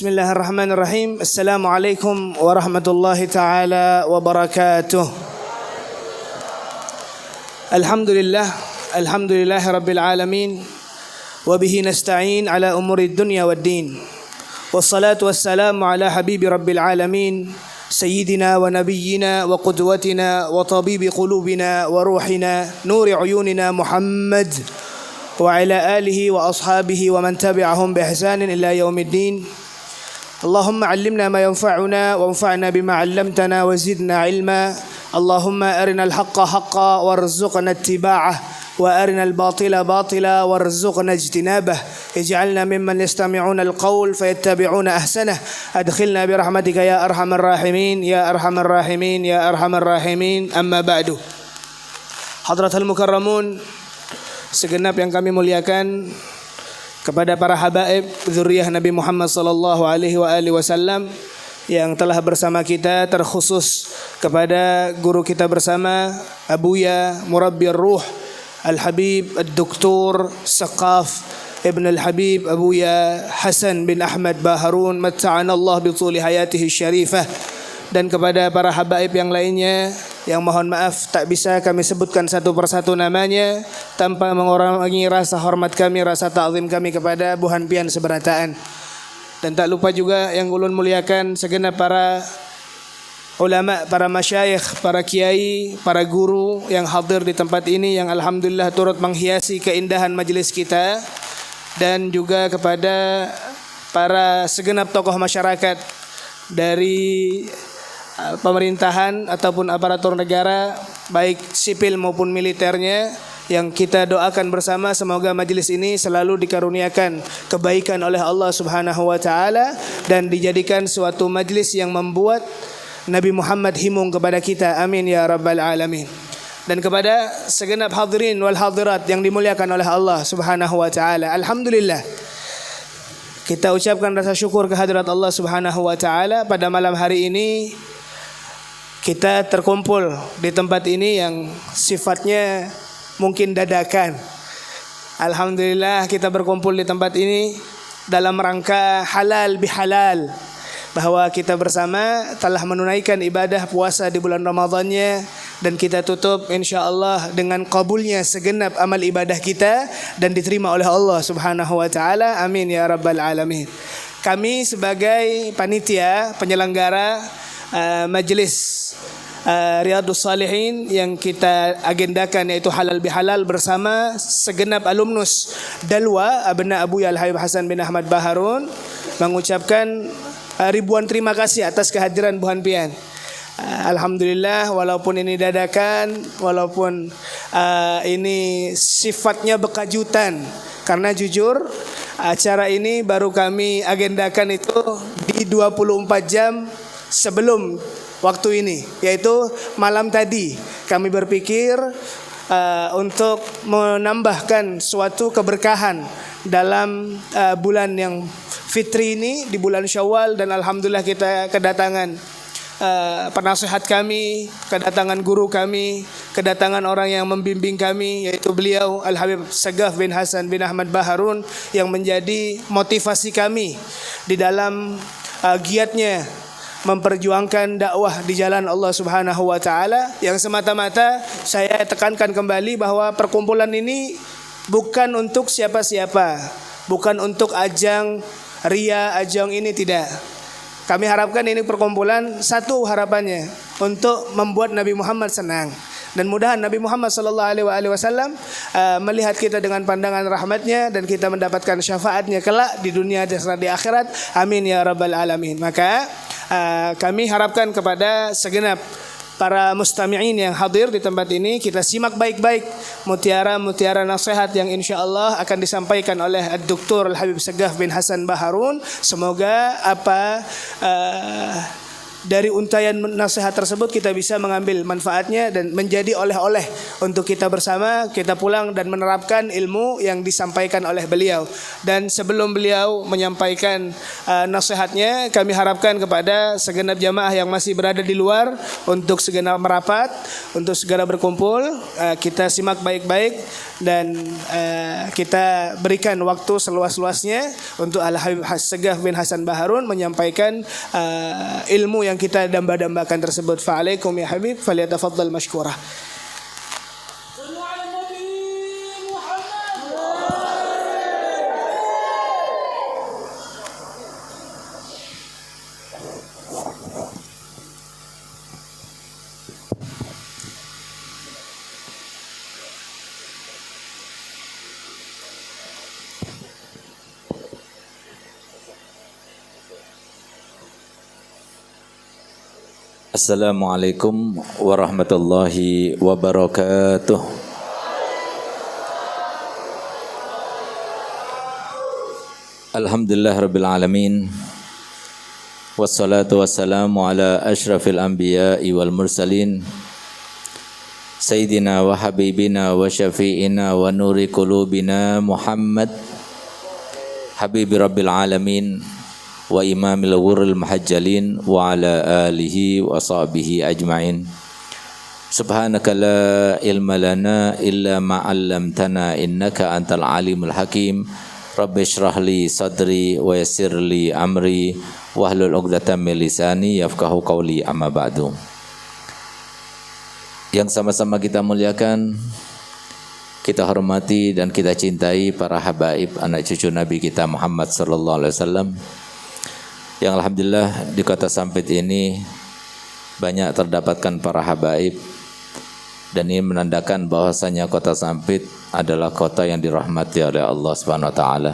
Bismillahirrahmanirrahim. Assalamualaikum warahmatullahi taala wabarakatuh. Alhamdulillah rabbil alamin. Wa bihi nasta'in ala umuri dunya waddin. Wassalatu wassalamu ala habibi rabbil alamin, sayyidina wa nabiyyina wa qudwatina wa tabibi qulubina wa ruhina, nuri uyunina Muhammad wa ala alihi wa ashabihi wa man tabi'ahum bi ihsanin ila yaumiddin. Allahumma 'allimna ma yanfa'una wanfa'na bima 'allamtana wa zidna 'ilma. Allahumma arinal haqqa haqqan warzuqna ittiba'ah wa arinal batila batila warzuqna ijtinabah. Ij'alna mimman yastami'una al-qawl fayattabi'una ahsanah. Adkhilna bi rahmatika ya arhamar rahimin ya arhamar rahimin ya arhamar rahimin. Amma ba'du. Hadratul mukarramun, segenap yang kami muliakan, kepada para habaib zuriyah Nabi Muhammad sallallahu alaihi wasallam yang telah bersama kita, terkhusus kepada guru kita bersama Abuya Murabbir Ruh Al-Habib Ad-Doktor Saqaf Ibn Al-Habib Abuya Hasan bin Ahmad Baharun, matta'ana Allah bi tuli hayatihi syarifah. Dan kepada para habaib yang lainnya yang mohon maaf tak bisa kami sebutkan satu persatu namanya tanpa mengurangi rasa hormat kami, rasa ta'zim kami kepada Buhan Pian Seberataan. Dan tak lupa juga yang ulun muliakan segenap para ulama, para masyayikh, para kiai, para guru yang hadir di tempat ini, yang alhamdulillah turut menghiasi keindahan majelis kita. Dan juga kepada para segenap tokoh masyarakat dari pemerintahan ataupun aparatur negara, baik sipil maupun militernya, yang kita doakan bersama semoga majelis ini selalu dikaruniakan kebaikan oleh Allah Subhanahu wa taala dan dijadikan suatu majelis yang membuat Nabi Muhammad himung kepada kita. Amin ya rabbal alamin. Dan kepada segenap hadirin wal hadirat yang dimuliakan oleh Allah Subhanahu wa taala, alhamdulillah kita ucapkan rasa syukur kehadirat Allah Subhanahu wa taala pada malam hari ini. Kita terkumpul di tempat ini yang sifatnya mungkin dadakan. Alhamdulillah kita berkumpul di tempat ini dalam rangka halal bihalal, bahwa kita bersama telah menunaikan ibadah puasa di bulan Ramadannya, dan kita tutup insyaallah dengan kabulnya segenap amal ibadah kita dan diterima oleh Allah Subhanahu wa taala. Amin ya rabbal alamin. Kami sebagai panitia penyelenggara majelis Riyadhus Shalihin yang kita agendakan, yaitu halal bihalal, bersama segenap alumnus Dalwa Abna Abuya Al-Habib Hasan bin Ahmad Baharun, mengucapkan ribuan terima kasih atas kehadiran Buhan Pian. Alhamdulillah, walaupun ini dadakan, walaupun ini sifatnya bekajutan, karena jujur acara ini baru kami agendakan itu di 24 jam sebelum waktu ini, yaitu malam tadi kami berpikir untuk menambahkan suatu keberkahan dalam bulan yang fitri ini, di bulan Syawal. Dan alhamdulillah kita kedatangan penasihat kami, kedatangan guru kami, kedatangan orang yang membimbing kami, yaitu beliau Al-Habib Saqaf bin Hasan bin Ahmad Baharun, yang menjadi motivasi kami di dalam giatnya memperjuangkan dakwah di jalan Allah Subhanahu wa taala, yang semata-mata saya tekankan kembali bahwa perkumpulan ini bukan untuk siapa-siapa, bukan untuk ajang ria, ajang ini, tidak. Kami harapkan ini perkumpulan, satu harapannya untuk membuat Nabi Muhammad senang, dan mudahan Nabi Muhammad sallallahu alaihi wasallam melihat kita dengan pandangan rahmatnya dan kita mendapatkan syafaatnya kelak di dunia dan di akhirat. Amin ya rabbal alamin. Maka kami harapkan kepada segenap para mustami'in yang hadir di tempat ini, kita simak baik-baik mutiara-mutiara nasihat yang insyaallah akan disampaikan oleh Ad-Doktor Al-Habib Saqaf bin Hasan Baharun. Semoga apa dari untayan nasihat tersebut kita bisa mengambil manfaatnya dan menjadi oleh-oleh untuk kita bersama, kita pulang dan menerapkan ilmu yang disampaikan oleh beliau. Dan sebelum beliau menyampaikan nasihatnya, kami harapkan kepada segenap jamaah yang masih berada di luar untuk segera merapat, untuk segera berkumpul. Kita simak baik-baik dan kita berikan waktu seluas-luasnya untuk Al-Habib Segaf bin Hasan Baharun menyampaikan ilmu yang kita damba-dambakan tersebut. Fa'alaikum ya Habib, falyatafaddal mashkurah. Assalamualaikum warahmatullahi wabarakatuh. Alhamdulillah rabbil alamin. Wassalatu wassalamu ala asyrafil anbiya'i wal mursalin Sayyidina wa habibina wa syafi'ina wa nuri qulubina Muhammad Habibi rabbil alamin wa imamil ghurril muhajjalin wa ala alihi wa sahbihi ajma'in. Subhanaka la ilma lana illa ma 'allamtana innaka antal alimul hakim. Rabbi shrah li sadri wa yassir li amri wahlul 'uqdatam min lisani yafqahu qawli, amma ba'du. Yang sama-sama kita muliakan, kita hormati dan kita cintai para habaib anak cucu Nabi kita Muhammad sallallahu alaihi wasallam, yang alhamdulillah di kota Sampit ini banyak terdapatkan para habaib, dan ini menandakan bahwasanya kota Sampit adalah kota yang dirahmati oleh Allah Subhanahu wa taala.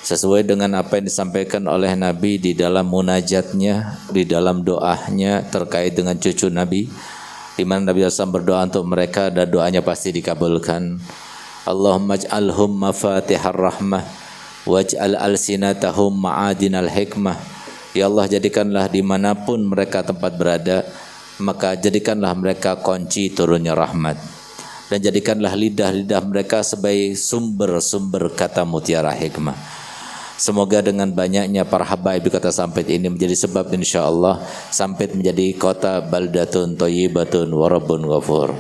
Sesuai dengan apa yang disampaikan oleh Nabi di dalam munajatnya, di dalam doanya terkait dengan cucu Nabi, di mana Nabi SAW berdoa untuk mereka dan doanya pasti dikabulkan. Allahumma ij'alhum mafatihar rahmah waj'al alsinatahum ma'adinal hikmah. Ya Allah, jadikanlah dimanapun mereka tempat berada, maka jadikanlah mereka kunci turunnya rahmat, dan jadikanlah lidah-lidah mereka sebagai sumber-sumber kata mutiara hikmah. Semoga dengan banyaknya para habaib di kota Sampit ini menjadi sebab insyaallah Sampit menjadi kota baldatun thayyibatun wa rabbun ghafur.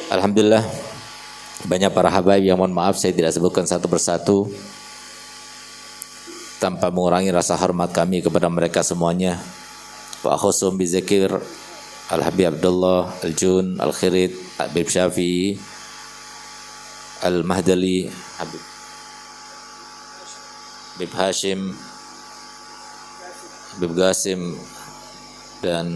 Alhamdulillah, banyak para habaib yang mohon maaf saya tidak sebutkan satu persatu tanpa mengurangi rasa hormat kami kepada mereka semuanya. Wa khusum bi zikir Al-Habib Abdullah Al-Jun Al-Khirit, Habib Syafi'i Al-Mahdali, Habib Hashim, Habib Qasim, dan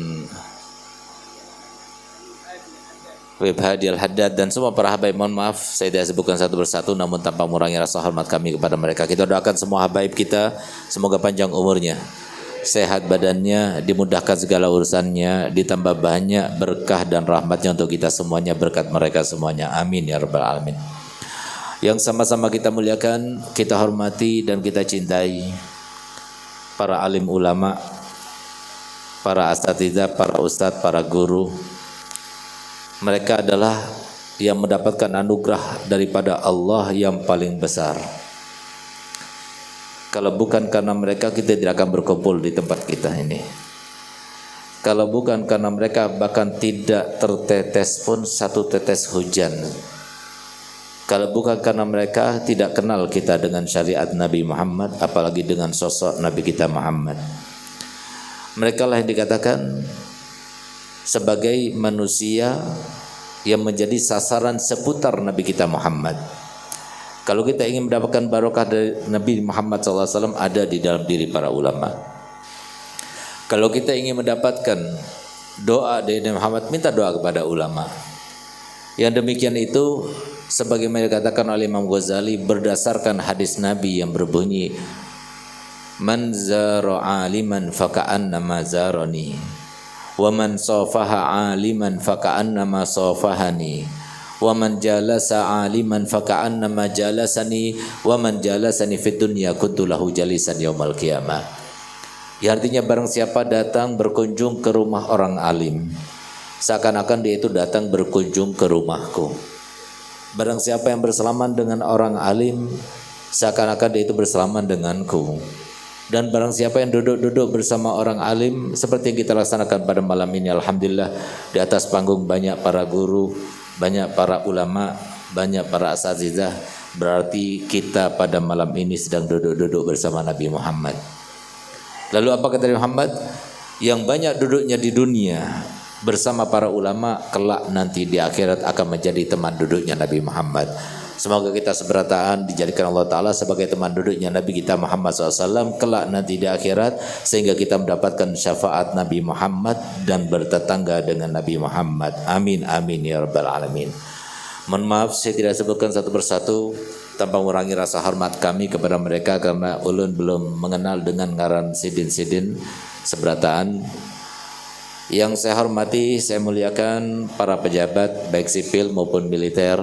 Habib Hadi Al-Haddad, dan semua para habaib. Mohon maaf saya tidak sebutkan satu persatu, namun tanpa mengurangi rasa hormat kami kepada mereka. Kita doakan semua habaib kita semoga panjang umurnya, sehat badannya, dimudahkan segala urusannya, ditambah banyak berkah dan rahmatnya untuk kita semuanya, berkat mereka semuanya, amin ya rabbal alamin. Yang sama-sama kita muliakan, kita hormati dan kita cintai para alim ulama, para asatidzah, para ustadz, para guru. Mereka adalah yang mendapatkan anugerah daripada Allah yang paling besar. Kalau bukan karena mereka, kita tidak akan berkumpul di tempat kita ini. Kalau bukan karena mereka, bahkan tidak tertetes pun satu tetes hujan. Kalau bukan karena mereka, tidak kenal kita dengan syariat Nabi Muhammad, apalagi dengan sosok Nabi kita Muhammad. Mereka lah yang dikatakan sebagai manusia yang menjadi sasaran seputar Nabi kita Muhammad. Kalau kita ingin mendapatkan barokah dari Nabi Muhammad SAW, ada di dalam diri para ulama. Kalau kita ingin mendapatkan doa dari Nabi Muhammad, minta doa kepada ulama. Yang demikian itu sebagaimana dikatakan oleh Imam Ghazali berdasarkan hadis Nabi yang berbunyi, man zara aliman faka'annama zarani, wa man safaha aliman faka'annama safahani, wa man jalasa aliman faka'annama jalasani, wa man jalasani fid dunya kuntu lahu jalisan yaumal qiyamah. Ya, artinya barang siapa datang berkunjung ke rumah orang alim, seakan-akan dia itu datang berkunjung ke rumahku. Barang siapa yang bersalaman dengan orang alim, seakan-akan dia itu bersalaman denganku. Dan barang siapa yang duduk-duduk bersama orang alim, seperti yang kita laksanakan pada malam ini, alhamdulillah, di atas panggung banyak para guru, banyak para ulama, banyak para asatidzah, berarti kita pada malam ini sedang duduk-duduk bersama Nabi Muhammad. Lalu apa kata Nabi Muhammad? Yang banyak duduknya di dunia bersama para ulama, kelak nanti di akhirat akan menjadi teman duduknya Nabi Muhammad. Semoga kita seberataan dijadikan Allah Ta'ala sebagai teman duduknya Nabi kita Muhammad SAW kelak nanti di akhirat, sehingga kita mendapatkan syafaat Nabi Muhammad dan bertetangga dengan Nabi Muhammad. Amin amin ya rabbal alamin. Mohon maaf saya tidak sebutkan satu persatu tanpa mengurangi rasa hormat kami kepada mereka, karena ulun belum mengenal dengan ngaran sidin-sidin seberataan. Yang saya hormati, saya muliakan para pejabat baik sipil maupun militer.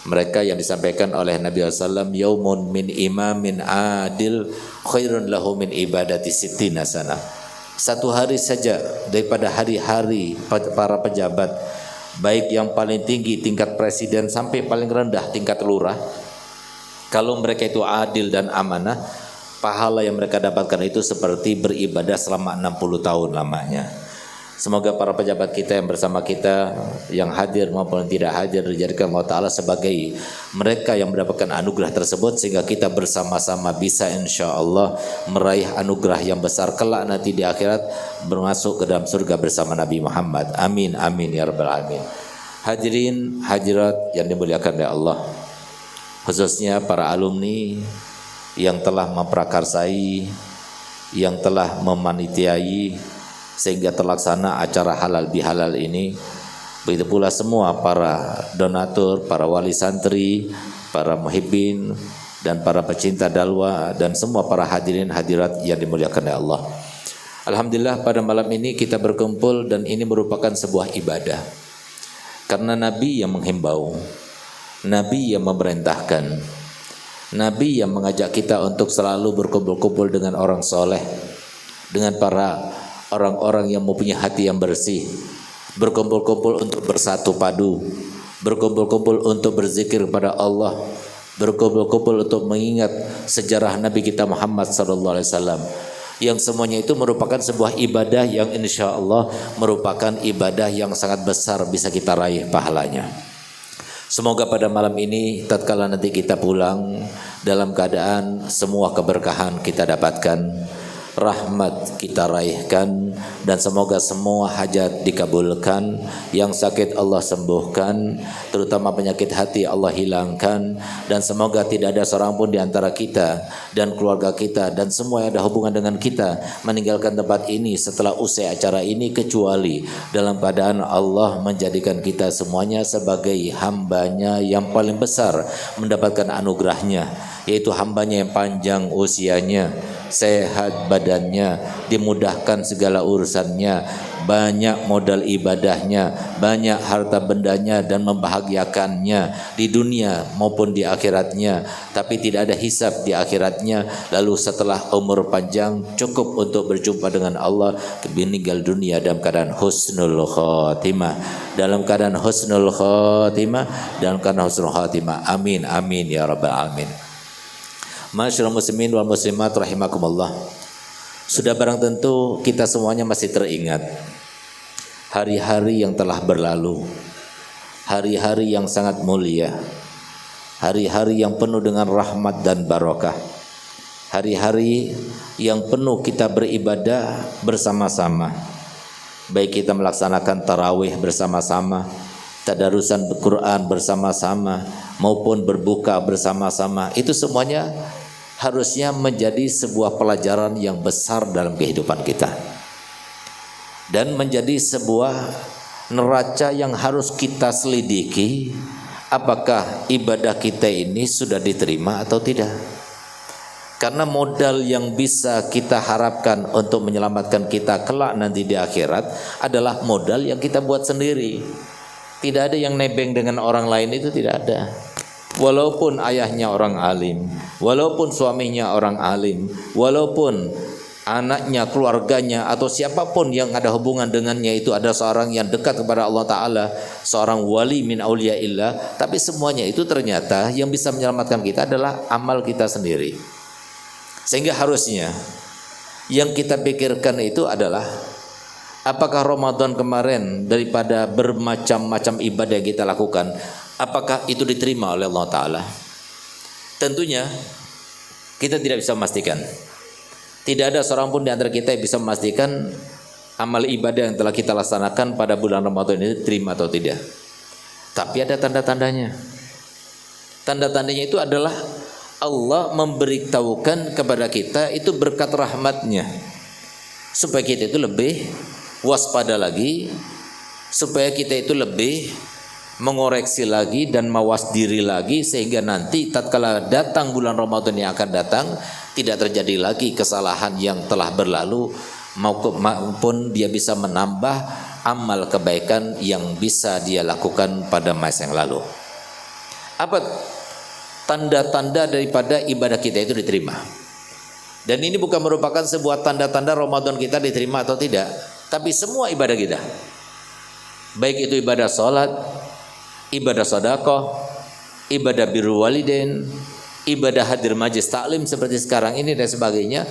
Mereka yang disampaikan oleh Nabi SAW, yaumun min imamin adil khairun lahu min ibadati sittina sana. Satu hari saja daripada hari-hari para pejabat, baik yang paling tinggi tingkat presiden sampai paling rendah tingkat lurah, kalau mereka itu adil dan amanah, pahala yang mereka dapatkan itu seperti beribadah selama 60 tahun lamanya. Semoga para pejabat kita yang bersama kita, yang hadir maupun tidak hadir, dijadikan Allah Ta'ala sebagai mereka yang mendapatkan anugerah tersebut, sehingga kita bersama-sama bisa insya Allah meraih anugerah yang besar kelak nanti di akhirat, bermasuk ke dalam surga bersama Nabi Muhammad. Amin amin ya rabbal alamin. Hadirin hadirat yang dimuliakan oleh Allah, khususnya para alumni yang telah memprakarsai, yang telah memanitiai sehingga terlaksana acara halal bihalal ini. Begitu pula semua para donatur, para wali santri, para muhibbin, dan para pecinta dalwa, dan semua para hadirin hadirat yang dimuliakan oleh Allah. Alhamdulillah pada malam ini kita berkumpul, dan ini merupakan sebuah ibadah. Karena Nabi yang menghimbau, Nabi yang memerintahkan, Nabi yang mengajak kita untuk selalu berkumpul-kumpul dengan orang soleh, dengan para orang-orang yang mempunyai hati yang bersih, berkumpul-kumpul untuk bersatu padu, berkumpul-kumpul untuk berzikir kepada Allah, berkumpul-kumpul untuk mengingat sejarah Nabi kita Muhammad SAW, yang semuanya itu merupakan sebuah ibadah yang insya Allah merupakan ibadah yang sangat besar, bisa kita raih pahalanya. Semoga pada malam ini tatkala nanti kita pulang dalam keadaan semua keberkahan kita dapatkan, rahmat kita raihkan, dan semoga semua hajat dikabulkan, yang sakit Allah sembuhkan, terutama penyakit hati Allah hilangkan, dan semoga tidak ada seorang pun di antara kita dan keluarga kita dan semua yang ada hubungan dengan kita meninggalkan tempat ini setelah usai acara ini, kecuali dalam keadaan Allah menjadikan kita semuanya sebagai hambanya yang paling besar mendapatkan anugerahnya, yaitu hambanya yang panjang usianya, sehat badannya, dimudahkan segala urusannya, banyak modal ibadahnya, banyak harta bendanya, dan membahagiakannya di dunia maupun di akhiratnya, tapi tidak ada hisab di akhiratnya. Lalu setelah umur panjang cukup untuk berjumpa dengan Allah, meninggal dunia dalam keadaan husnul khotimah, dalam keadaan husnul khotimah, dalam keadaan husnul khotimah. Amin amin ya rabbal alamin. Masyaallah muslimin wal muslimat rahimakumullah. Sudah barang tentu kita semuanya masih teringat hari-hari yang telah berlalu, hari-hari yang sangat mulia, hari-hari yang penuh dengan rahmat dan barokah, hari-hari yang penuh kita beribadah bersama-sama, baik kita melaksanakan tarawih bersama-sama, tadarusan Al-Quran bersama-sama, maupun berbuka bersama-sama. Itu semuanya harusnya menjadi sebuah pelajaran yang besar dalam kehidupan kita, dan menjadi sebuah neraca yang harus kita selidiki, apakah ibadah kita ini sudah diterima atau tidak. Karena modal yang bisa kita harapkan untuk menyelamatkan kita kelak nanti di akhirat adalah modal yang kita buat sendiri. Tidak ada yang nebeng dengan orang lain, itu tidak ada. Walaupun ayahnya orang alim, walaupun suaminya orang alim, walaupun anaknya, keluarganya, atau siapapun yang ada hubungan dengannya itu adalah seorang yang dekat kepada Allah Ta'ala, seorang wali min auliyaillah, tapi semuanya itu ternyata yang bisa menyelamatkan kita adalah amal kita sendiri. Sehingga harusnya yang kita pikirkan itu adalah apakah Ramadan kemarin daripada bermacam-macam ibadah yang kita lakukan, apakah itu diterima oleh Allah Ta'ala? Tentunya kita tidak bisa memastikan. Tidak ada seorang pun di antara kita yang bisa memastikan amal ibadah yang telah kita laksanakan pada bulan Ramadan ini diterima atau tidak. Tapi ada tanda-tandanya. Tanda-tandanya itu adalah Allah memberitahukan kepada kita itu berkat rahmatnya, supaya kita itu lebih waspada lagi, supaya kita itu lebih mengoreksi lagi dan mawas diri lagi, sehingga nanti tatkala datang bulan Ramadan yang akan datang tidak terjadi lagi kesalahan yang telah berlalu, maupun dia bisa menambah amal kebaikan yang bisa dia lakukan pada masa yang lalu. Apa tanda-tanda daripada ibadah kita itu diterima? Dan ini bukan merupakan sebuah tanda-tanda Ramadan kita diterima atau tidak, tapi semua ibadah kita, baik itu ibadah sholat, ibadah sedekah, ibadah birrul walidain, ibadah hadir majlis taklim seperti sekarang ini dan sebagainya,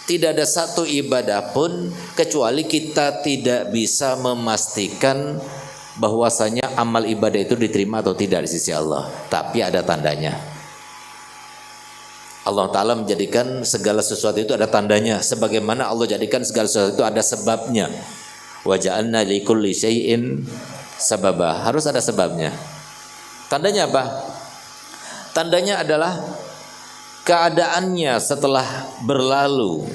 tidak ada satu ibadah pun kecuali kita tidak bisa memastikan bahwasanya amal ibadah itu diterima atau tidak di sisi Allah. Tapi ada tandanya. Allah Ta'ala menjadikan segala sesuatu itu ada tandanya, sebagaimana Allah jadikan segala sesuatu itu ada sebabnya. Wa ja'alna likulli syai'in sababa, harus ada sebabnya. Tandanya apa? Tandanya adalah keadaannya setelah berlalu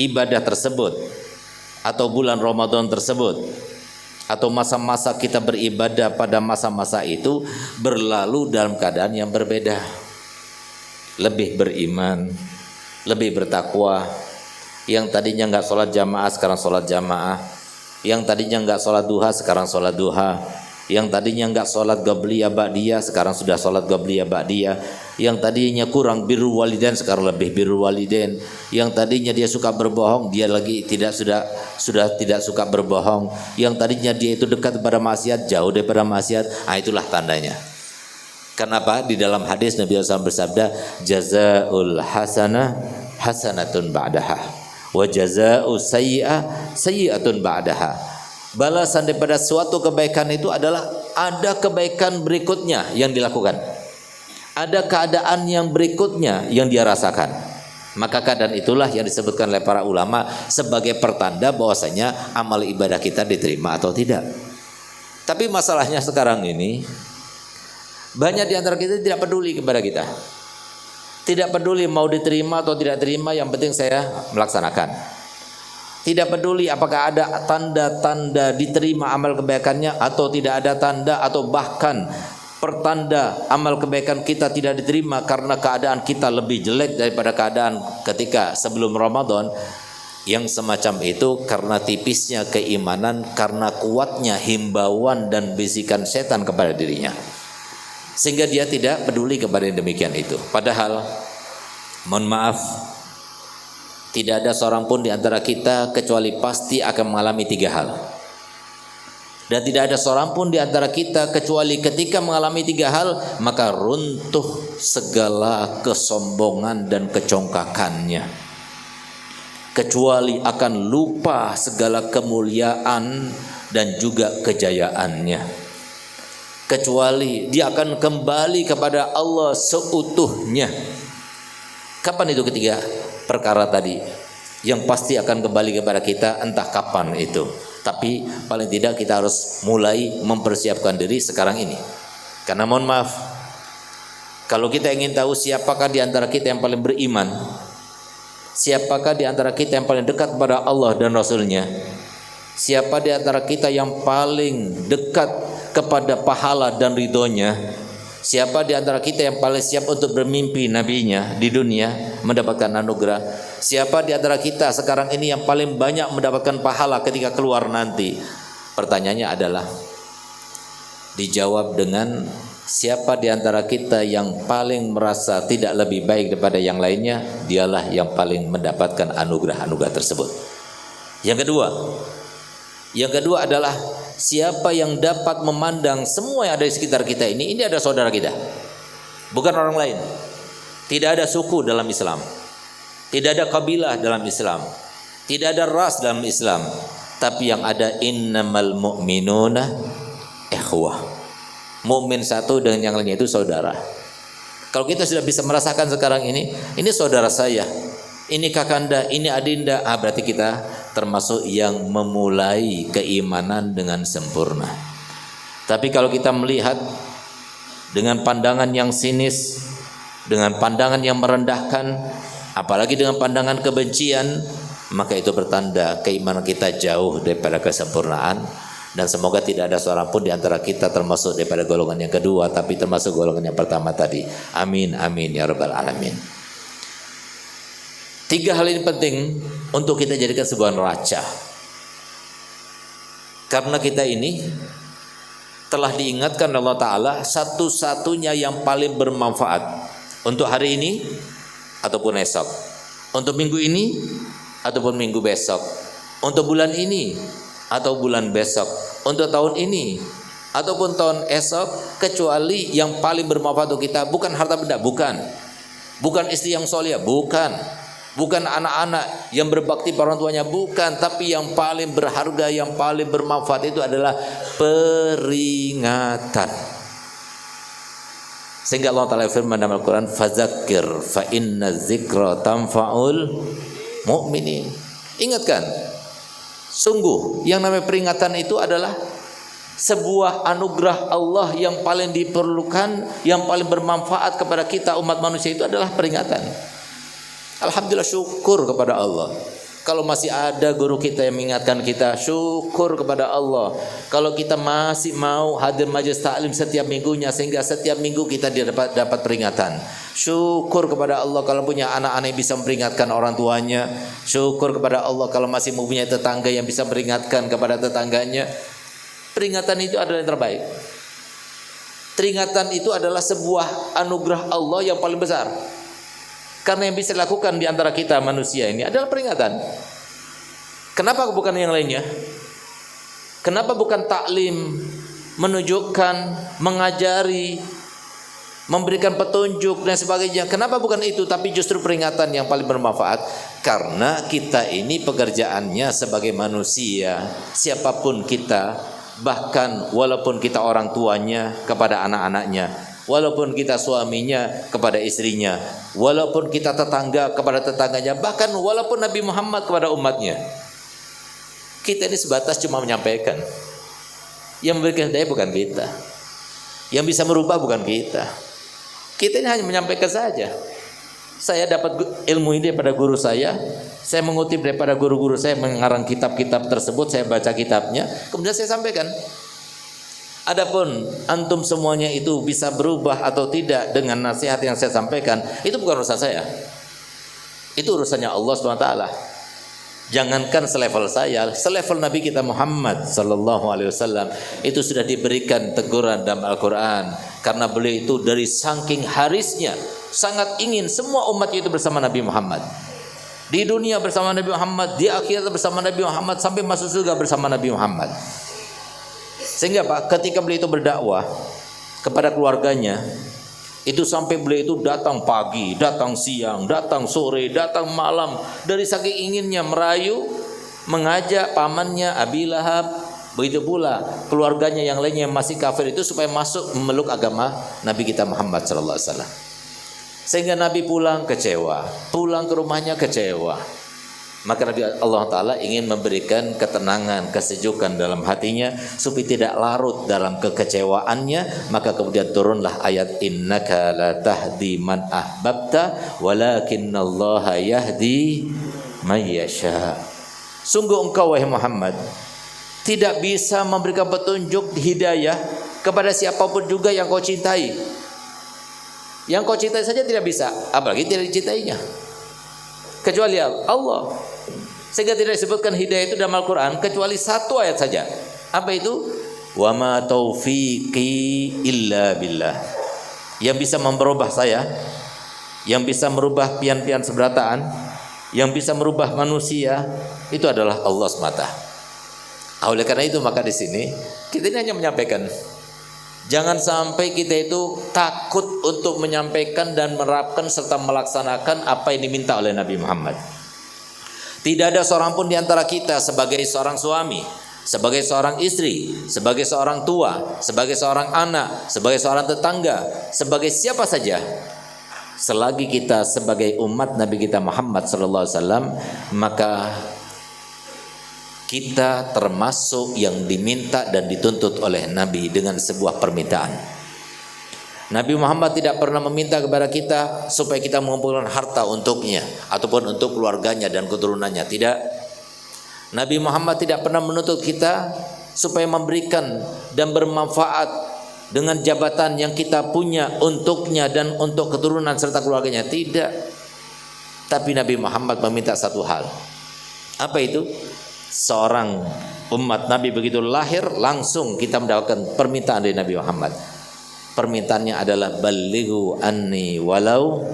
ibadah tersebut, atau bulan Ramadan tersebut, atau masa-masa kita beribadah pada masa-masa itu berlalu dalam keadaan yang berbeda. Lebih beriman, lebih bertakwa. Yang tadinya enggak sholat jamaah sekarang sholat jamaah. Yang tadinya enggak sholat duha sekarang sholat duha. Yang tadinya enggak sholat qabliyah ba'diyah sekarang sudah sholat qabliyah ba'diyah. Yang tadinya kurang birrul walidain sekarang lebih birrul walidain. Yang tadinya dia suka berbohong, dia lagi sudah tidak suka berbohong. Yang tadinya dia itu dekat kepada maksiat, jauh daripada maksiat. Itulah tandanya. Kenapa? Di dalam hadis Nabi SAW bersabda, jazaul hasanah hasanatun ba'daha wa jazaa'u sayyi'ah sayyi'atun ba'daha. Balasan daripada suatu kebaikan itu adalah ada kebaikan berikutnya yang dilakukan, ada keadaan yang berikutnya yang dia rasakan. Maka keadaan itulah yang disebutkan oleh para ulama sebagai pertanda bahwasanya amal ibadah kita diterima atau tidak. Tapi masalahnya sekarang ini banyak di antara kita tidak peduli kepada kita. Tidak peduli mau diterima atau tidak terima, yang penting saya melaksanakan. Tidak peduli apakah ada tanda-tanda diterima amal kebaikannya atau tidak ada tanda, atau bahkan pertanda amal kebaikan kita tidak diterima karena keadaan kita lebih jelek daripada keadaan ketika sebelum Ramadan. Yang semacam itu karena tipisnya keimanan, karena kuatnya himbauan dan bisikan setan kepada dirinya, sehingga dia tidak peduli kepada yang demikian itu. Padahal mohon maaf, tidak ada seorang pun di antara kita kecuali pasti akan mengalami 3 hal. Dan tidak ada seorang pun di antara kita kecuali ketika mengalami 3 hal maka runtuh segala kesombongan dan kecongkakannya, kecuali akan lupa segala kemuliaan dan juga kejayaannya, kecuali dia akan kembali kepada Allah seutuhnya. Kapan itu 3 perkara tadi yang pasti akan kembali kepada kita, entah kapan itu, tapi paling tidak kita harus mulai mempersiapkan diri sekarang ini. Karena mohon maaf, kalau kita ingin tahu siapakah di antara kita yang paling beriman, siapakah di antara kita yang paling dekat kepada Allah dan Rasulnya, siapa di antara kita yang paling dekat kepada pahala dan ridhonya, siapa di antara kita yang paling siap untuk bermimpi nabinya di dunia mendapatkan anugerah, siapa di antara kita sekarang ini yang paling banyak mendapatkan pahala ketika keluar nanti. Pertanyaannya adalah dijawab dengan siapa di antara kita yang paling merasa tidak lebih baik daripada yang lainnya, dialah yang paling mendapatkan anugerah-anugerah tersebut. Yang kedua adalah siapa yang dapat memandang semua yang ada di sekitar kita ini ada saudara kita, bukan orang lain. Tidak ada suku dalam Islam, tidak ada kabilah dalam Islam, tidak ada ras dalam Islam, tapi yang ada innamal mu'minuna ikhwah. Mukmin satu dengan yang lainnya itu saudara. Kalau kita sudah bisa merasakan sekarang ini saudara saya, ini kakanda, ini adinda, berarti kita termasuk yang memulai keimanan dengan sempurna. Tapi kalau kita melihat dengan pandangan yang sinis, dengan pandangan yang merendahkan, apalagi dengan pandangan kebencian, maka itu bertanda keimanan kita jauh daripada kesempurnaan. Dan semoga tidak ada seorang pun di antara kita termasuk daripada golongan yang kedua, tapi termasuk golongan yang pertama tadi. Amin, amin ya rabbal alamin. 3 hal ini penting untuk kita jadikan sebuah neraca. Karena kita ini telah diingatkan Allah Ta'ala satu-satunya yang paling bermanfaat untuk hari ini ataupun esok, untuk minggu ini ataupun minggu besok, untuk bulan ini atau bulan besok, untuk tahun ini ataupun tahun esok, kecuali yang paling bermanfaat untuk kita bukan harta benda, bukan istri yang soleh, bukan anak-anak yang berbakti pada orang tuanya, bukan, tapi yang paling berharga, yang paling bermanfaat itu adalah peringatan. Sehingga Allah Ta'ala firman dalam Al-Quran, fadzakir fa inna dzikra tanfa'ul mu'minin. Ingatkan, sungguh yang namanya peringatan itu adalah sebuah anugerah Allah yang paling diperlukan, yang paling bermanfaat kepada kita umat manusia itu adalah peringatan. Alhamdulillah, syukur kepada Allah. Kalau masih ada guru kita yang mengingatkan kita, syukur kepada Allah. Kalau kita masih mau hadir majelis taklim setiap minggunya, sehingga setiap minggu kita dapat peringatan, syukur kepada Allah. Kalau punya anak-anak yang bisa memperingatkan orang tuanya, syukur kepada Allah. Kalau masih mempunyai tetangga yang bisa memperingatkan kepada tetangganya, peringatan itu adalah yang terbaik. Peringatan itu adalah sebuah anugerah Allah yang paling besar. Karena yang bisa dilakukan di antara kita manusia ini adalah peringatan. Kenapa bukan yang lainnya? Kenapa bukan taklim, menunjukkan, mengajari, memberikan petunjuk dan sebagainya? Kenapa bukan itu, tapi justru peringatan yang paling bermanfaat? Karena kita ini pekerjaannya sebagai manusia, siapapun kita, bahkan walaupun kita orang tuanya kepada anak-anaknya, walaupun kita suaminya kepada istrinya, walaupun kita tetangga kepada tetangganya, bahkan walaupun Nabi Muhammad kepada umatnya, kita ini sebatas cuma menyampaikan. Yang memberikan hidayah bukan kita, yang bisa merubah bukan kita. Kita ini hanya menyampaikan saja. Saya dapat ilmu ini daripada guru saya mengutip daripada guru-guru saya, mengarang kitab-kitab tersebut, saya baca kitabnya, kemudian saya sampaikan. Adapun antum semuanya itu bisa berubah atau tidak dengan nasihat yang saya sampaikan, itu bukan urusan saya. Itu urusannya Allah SWT. Jangankan selevel saya, selevel Nabi kita Muhammad sallallahu alaihi wasallam itu sudah diberikan teguran dalam Al-Qur'an, karena beliau itu dari saking harisnya sangat ingin semua umat itu bersama Nabi Muhammad. Di dunia bersama Nabi Muhammad, di akhirat bersama Nabi Muhammad, sampai masuk surga bersama Nabi Muhammad. Sehingga Pak, ketika beliau itu berdakwah kepada keluarganya, itu sampai beliau itu datang pagi, datang siang, datang sore, datang malam, dari saking inginnya merayu, mengajak pamannya Abi Lahab, begitu pula keluarganya yang lainnya yang masih kafir itu supaya masuk memeluk agama Nabi kita Muhammad sallallahu alaihi wasallam. Sehingga Nabi pulang kecewa, pulang ke rumahnya kecewa. Maka Nabi Allah Ta'ala ingin memberikan ketenangan, kesejukan dalam hatinya supaya tidak larut dalam kekecewaannya. Maka kemudian turunlah ayat innaka la tahdi man ahbabta walakinallaha yahdi man yasha. Sungguh engkau wahai Muhammad tidak bisa memberikan petunjuk hidayah kepada siapapun juga yang kau cintai. Yang kau cintai saja tidak bisa, apalagi tidak dicintainya, kecuali Allah. Sehingga tidak disebutkan hidayah itu dalam Al-Quran kecuali satu ayat saja. Apa itu? wa ma taufiqi illa billah. Yang bisa merubah saya, yang bisa merubah pian-pian seberataan, yang bisa merubah manusia itu adalah Allah semata. Oleh karena itu maka di sini kita ini hanya menyampaikan. Jangan sampai kita itu takut untuk menyampaikan dan menerapkan serta melaksanakan apa yang diminta oleh Nabi Muhammad. Tidak ada seorang pun di antara kita sebagai seorang suami, sebagai seorang istri, sebagai seorang tua, sebagai seorang anak, sebagai seorang tetangga, sebagai siapa saja, selagi kita sebagai umat Nabi kita Muhammad sallallahu alaihi wasallam, maka kita termasuk yang diminta dan dituntut oleh Nabi dengan sebuah permintaan. Nabi Muhammad tidak pernah meminta kepada kita supaya kita mengumpulkan harta untuknya ataupun untuk keluarganya dan keturunannya. Tidak. Nabi Muhammad tidak pernah menuntut kita supaya memberikan dan bermanfaat dengan jabatan yang kita punya untuknya dan untuk keturunan serta keluarganya. Tidak. Tapi Nabi Muhammad meminta satu hal. Apa itu? Seorang umat Nabi begitu lahir langsung kita mendapatkan permintaan dari Nabi Muhammad. Permintaannya adalah balighu anni walau,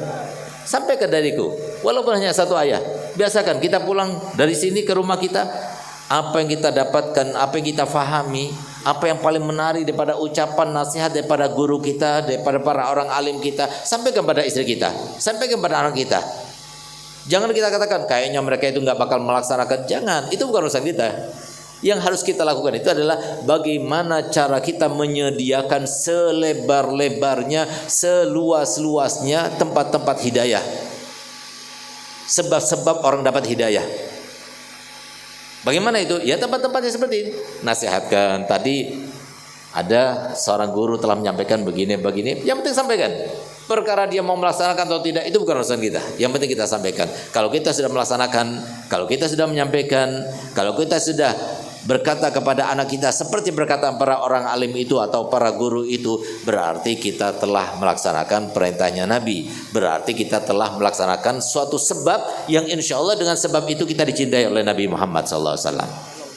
sampaikan dariku walaupun hanya satu ayat. Biasakan kita pulang dari sini ke rumah kita, apa yang kita dapatkan, apa yang kita fahami, apa yang paling menarik daripada ucapan nasihat daripada guru kita, daripada para orang alim kita, sampaikan pada istri kita, sampaikan pada anak kita. Jangan kita katakan kayaknya mereka itu nggak bakal melaksanakan. Jangan, itu bukan urusan kita. Yang harus kita lakukan itu adalah bagaimana cara kita menyediakan selebar-lebarnya, seluas-luasnya tempat-tempat hidayah. Sebab-sebab orang dapat hidayah. Bagaimana itu? Ya tempat-tempatnya seperti ini. Nasihatkan. Tadi ada seorang guru telah menyampaikan begini-begini. Yang penting sampaikan. Perkara dia mau melaksanakan atau tidak itu bukan urusan kita. Yang penting kita sampaikan. Kalau kita sudah melaksanakan, kalau kita sudah menyampaikan, kalau kita sudah berkata kepada anak kita seperti berkata para orang alim itu atau para guru itu, berarti kita telah melaksanakan perintahnya Nabi. Berarti kita telah melaksanakan suatu sebab yang insya Allah dengan sebab itu kita dicintai oleh Nabi Muhammad SAW.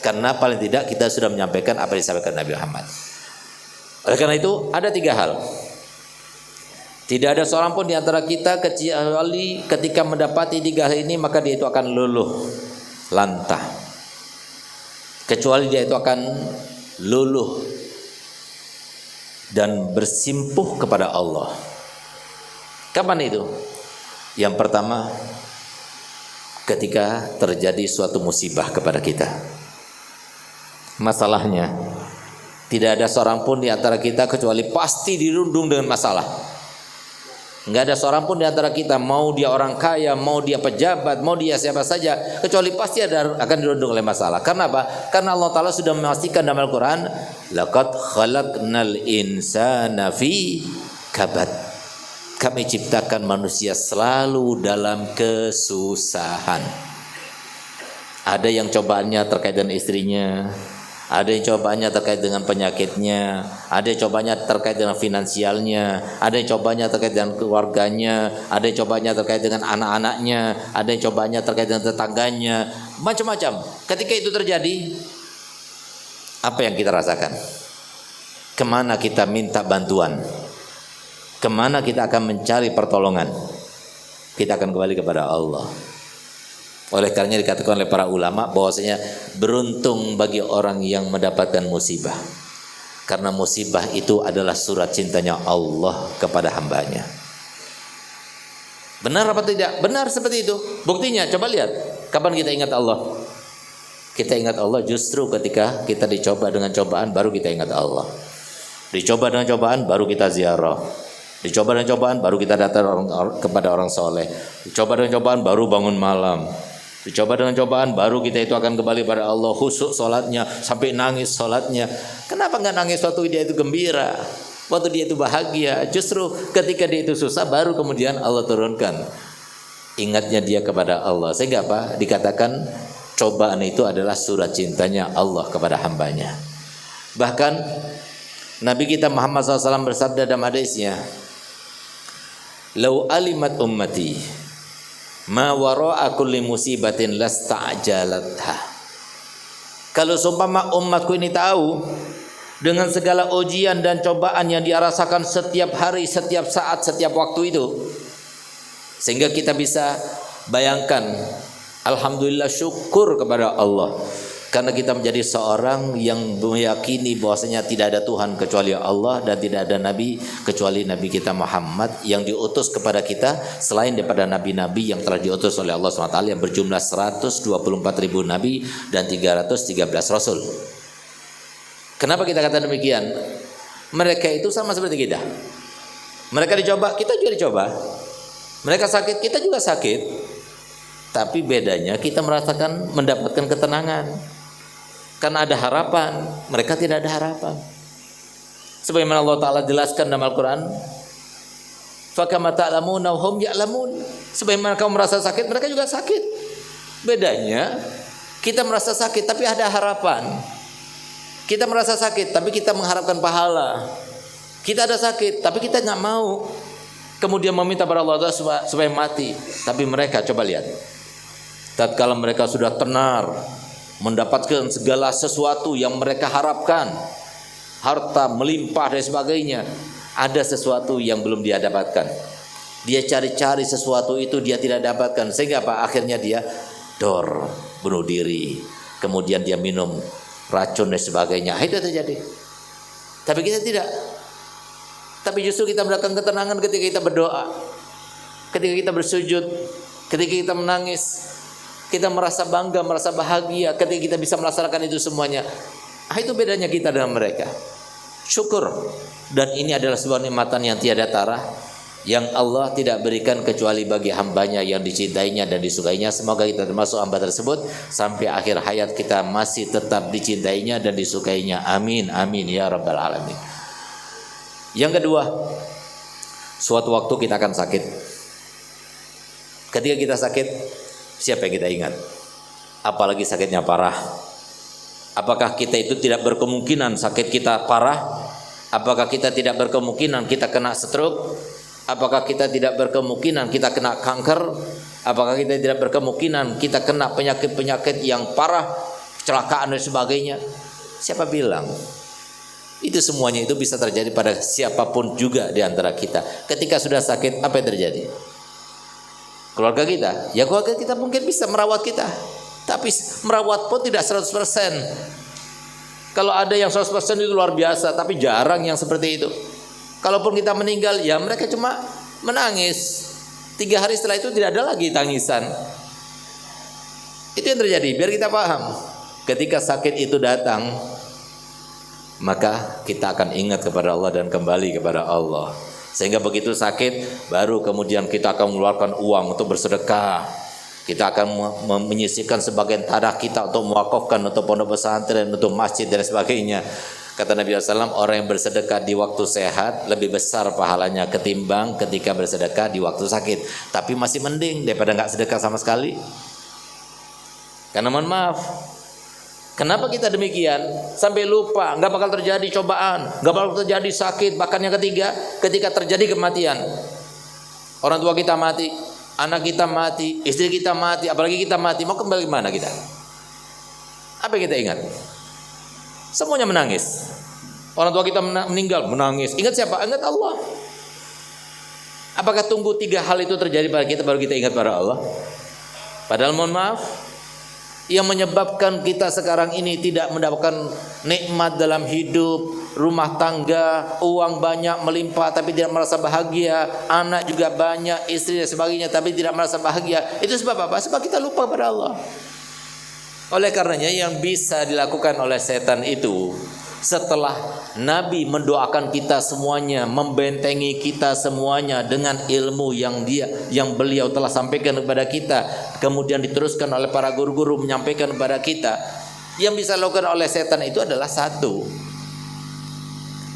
Karena paling tidak kita sudah menyampaikan apa yang disampaikan Nabi Muhammad. Oleh karena itu ada 3 hal. Tidak ada seorang pun di antara kita kecuali ketika mendapati 3 hal ini maka dia itu akan luluh lantah. Kecuali dia itu akan luluh dan bersimpuh kepada Allah. Kapan itu? Yang pertama, ketika terjadi suatu musibah kepada kita. Masalahnya, tidak ada seorang pun di antara kita kecuali pasti dirundung dengan masalah. Enggak ada seorang pun di antara kita, mau dia orang kaya, mau dia pejabat, mau dia siapa saja, kecuali pasti akan dirundung oleh masalah. Karena apa? Karena Allah Ta'ala sudah memastikan dalam Al-Quran, laqad khalaqnal insana fi kabad. Kami ciptakan manusia selalu dalam kesusahan. Ada yang cobaannya terkait dengan istrinya, ada yang cobaannya terkait dengan penyakitnya, ada yang cobaannya terkait dengan finansialnya, ada yang cobaannya terkait dengan keluarganya, ada yang cobaannya terkait dengan anak-anaknya, ada yang cobaannya terkait dengan tetangganya, macam-macam. Ketika itu terjadi, apa yang kita rasakan? Kemana kita minta bantuan? Kemana kita akan mencari pertolongan? Kita akan kembali kepada Allah. Oleh karenanya dikatakan oleh para ulama bahwasanya beruntung bagi orang yang mendapatkan musibah. Karena musibah itu adalah surat cintanya Allah kepada hambanya. Benar apa tidak? Benar seperti itu. Buktinya coba lihat. Kapan kita ingat Allah? Kita ingat Allah justru ketika kita dicoba dengan cobaan baru kita ingat Allah. Dicoba dengan cobaan baru kita ziarah. Dicoba dengan cobaan baru kita datang kepada orang soleh. Dicoba dengan cobaan baru bangun malam. Dicoba dengan cobaan baru kita itu akan kembali pada Allah, khusyuk solatnya sampai nangis solatnya. Kenapa nggak nangis waktu dia itu gembira, waktu dia itu bahagia? Justru ketika dia itu susah baru kemudian Allah turunkan ingatnya dia kepada Allah. Sehingga apa? Dikatakan cobaan itu adalah surat cintanya Allah kepada hambanya. Bahkan Nabi kita Muhammad SAW bersabda dalam hadisnya, "Lau alimat ummati ma wara'a kulli musibatin lasta'jalatha." Kalau seumpama umatku ini tahu dengan segala ujian dan cobaan yang dia rasakan setiap hari, setiap saat, setiap waktu itu. Sehingga kita bisa bayangkan, alhamdulillah, syukur kepada Allah. Karena kita menjadi seorang yang meyakini bahwasanya tidak ada Tuhan kecuali Allah dan tidak ada Nabi kecuali Nabi kita Muhammad yang diutus kepada kita selain daripada Nabi-Nabi yang telah diutus oleh Allah SWT yang berjumlah 124.000 Nabi dan 313 Rasul. Kenapa kita kata demikian? Mereka itu sama seperti kita. Mereka dicoba, kita juga dicoba. Mereka sakit, kita juga sakit. Tapi bedanya kita merasakan mendapatkan ketenangan. Karena ada harapan, mereka tidak ada harapan. Sebagaimana Allah Ta'ala jelaskan dalam Al-Quran, fakama ta'lamuna hum ya'lamun. Sebagaimana kamu merasa sakit, mereka juga sakit. Bedanya, kita merasa sakit tapi ada harapan. Kita merasa sakit tapi kita mengharapkan pahala. Kita ada sakit tapi kita nggak mau kemudian meminta pada Allah Ta'ala supaya mati. Tapi mereka, coba lihat, tatkala mereka sudah tenar, mendapatkan segala sesuatu yang mereka harapkan, harta melimpah dan sebagainya, ada sesuatu yang belum dia dapatkan. Dia cari-cari sesuatu itu dia tidak dapatkan, sehingga apa? Akhirnya dia bunuh diri, kemudian dia minum racun dan sebagainya. Itu terjadi. Tapi kita tidak. Tapi justru kita mendapatkan ketenangan ketika kita berdoa, ketika kita bersujud, ketika kita menangis. Kita merasa bangga, merasa bahagia ketika kita bisa melaksanakan itu semuanya. Itu bedanya kita dengan mereka. Syukur. Dan ini adalah sebuah nikmatan yang tiada tara, yang Allah tidak berikan kecuali bagi hambanya yang dicintainya dan disukainya. Semoga kita termasuk hamba tersebut sampai akhir hayat kita masih tetap dicintainya dan disukainya. Amin, amin ya rabbal alamin. Yang kedua, suatu waktu kita akan sakit. Ketika kita sakit, siapa yang kita ingat? Apalagi sakitnya parah. Apakah kita itu tidak berkemungkinan sakit kita parah? Apakah kita tidak berkemungkinan kita kena stroke? Apakah kita tidak berkemungkinan kita kena kanker? Apakah kita tidak berkemungkinan kita kena penyakit-penyakit yang parah, kecelakaan dan sebagainya? Siapa bilang? Itu semuanya itu bisa terjadi pada siapapun juga di antara kita. Ketika sudah sakit, apa yang terjadi? Keluarga kita, ya keluarga kita mungkin bisa merawat kita, tapi merawat pun tidak 100%. Kalau ada yang 100% itu luar biasa, tapi jarang yang seperti itu. Kalaupun kita meninggal, ya mereka cuma menangis. 3 hari setelah itu tidak ada lagi tangisan. Itu yang terjadi, biar kita paham. Ketika sakit itu datang, maka kita akan ingat kepada Allah dan kembali kepada Allah. Sehingga begitu sakit, baru kemudian kita akan mengeluarkan uang untuk bersedekah. Kita akan menyisihkan sebagian tanah kita untuk mewakafkan untuk pondok pesantren, untuk masjid dan sebagainya. Kata Nabi SAW, orang yang bersedekah di waktu sehat lebih besar pahalanya ketimbang ketika bersedekah di waktu sakit. Tapi masih mending daripada nggak sedekah sama sekali. Karena mohon maaf, kenapa kita demikian? Sampai lupa, nggak bakal terjadi cobaan, nggak bakal terjadi sakit. Bahkan yang ketiga, ketika terjadi kematian, orang tua kita mati, anak kita mati, istri kita mati, apalagi kita mati, mau kembali kemana kita? Apa yang kita ingat? Semuanya menangis. Orang tua kita meninggal, menangis. Ingat siapa? Ingat Allah. Apakah tunggu 3 hal itu terjadi pada kita baru kita ingat pada Allah? Padahal mohon maaf, yang menyebabkan kita sekarang ini tidak mendapatkan nikmat dalam hidup, rumah tangga, uang banyak melimpah tapi tidak merasa bahagia, anak juga banyak, istri dan sebagainya tapi tidak merasa bahagia. Itu sebab apa? Sebab kita lupa pada Allah. Oleh karenanya yang bisa dilakukan oleh setan itu, setelah Nabi mendoakan kita semuanya, membentengi kita semuanya dengan ilmu yang beliau telah sampaikan kepada kita, kemudian diteruskan oleh para guru-guru menyampaikan kepada kita, yang bisa dilakukan oleh setan itu adalah satu.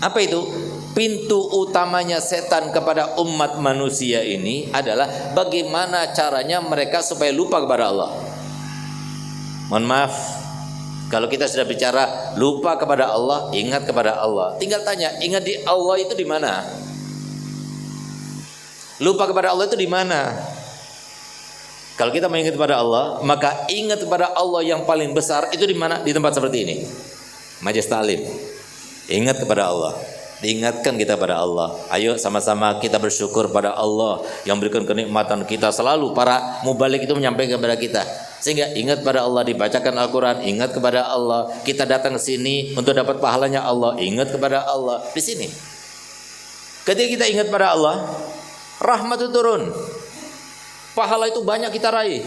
Apa itu? Pintu utamanya setan kepada umat manusia ini adalah bagaimana caranya mereka supaya lupa kepada Allah. Mohon maaf, kalau kita sudah bicara lupa kepada Allah, ingat kepada Allah. Tinggal tanya, ingat di Allah itu di mana? Lupa kepada Allah itu di mana? Kalau kita mengingat kepada Allah, maka ingat kepada Allah yang paling besar itu di mana? Di tempat seperti ini, majelis taklim. Ingat kepada Allah. Diingatkan kita pada Allah. Ayo sama-sama kita bersyukur pada Allah yang berikan kenikmatan kita selalu. Para mubalik itu menyampaikan kepada kita. Sehingga ingat pada Allah, dibacakan Al-Quran, ingat kepada Allah. Kita datang ke sini untuk dapat pahalanya Allah, ingat kepada Allah. Di sini. Ketika kita ingat pada Allah, rahmat itu turun. Pahala itu banyak kita raih.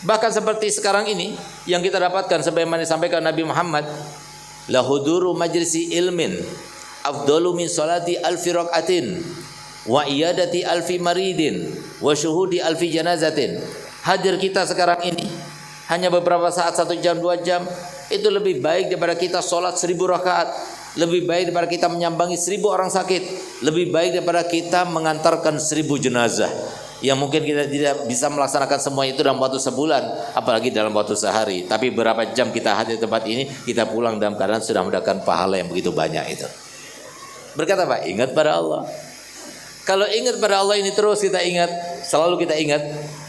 Bahkan seperti sekarang ini yang kita dapatkan sebagaimana disampaikan Nabi Muhammad, la huduru majlisi ilmin afdalu min salati alfi raqatin wa iyadati alfi maridin wa syuhudi alfi janazatin. Hadir kita sekarang ini hanya beberapa saat, 1 jam 2 jam, itu lebih baik daripada kita sholat 1000 rakaat, lebih baik daripada kita menyambangi 1000 orang sakit, lebih baik daripada kita mengantarkan 1000 jenazah. Yang mungkin kita tidak bisa melaksanakan semua itu dalam waktu sebulan, apalagi dalam waktu sehari. Tapi berapa jam kita hadir di tempat ini, kita pulang dalam keadaan sudah mendapatkan pahala yang begitu banyak itu. Berkata apa? Ingat pada Allah. Kalau ingat pada Allah ini terus kita ingat, selalu kita ingat,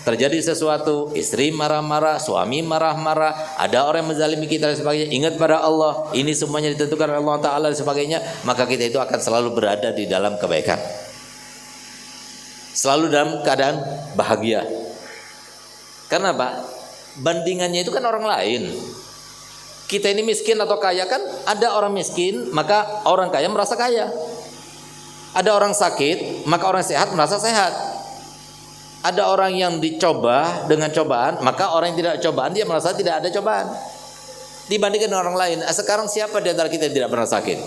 terjadi sesuatu, istri marah-marah, suami marah-marah, ada orang yang menzalimi kita dan sebagainya, ingat pada Allah, ini semuanya ditentukan oleh Allah Ta'ala dan sebagainya, maka kita itu akan selalu berada di dalam kebaikan, selalu dalam keadaan bahagia. Karena apa? Bandingannya itu kan orang lain. Kita ini miskin atau kaya, kan ada orang miskin maka orang kaya merasa kaya, ada orang sakit maka orang sehat merasa sehat, ada orang yang dicoba dengan cobaan maka orang yang tidak cobaan dia merasa tidak ada cobaan dibandingkan dengan orang lain. Sekarang siapa di antara kita yang tidak pernah sakit?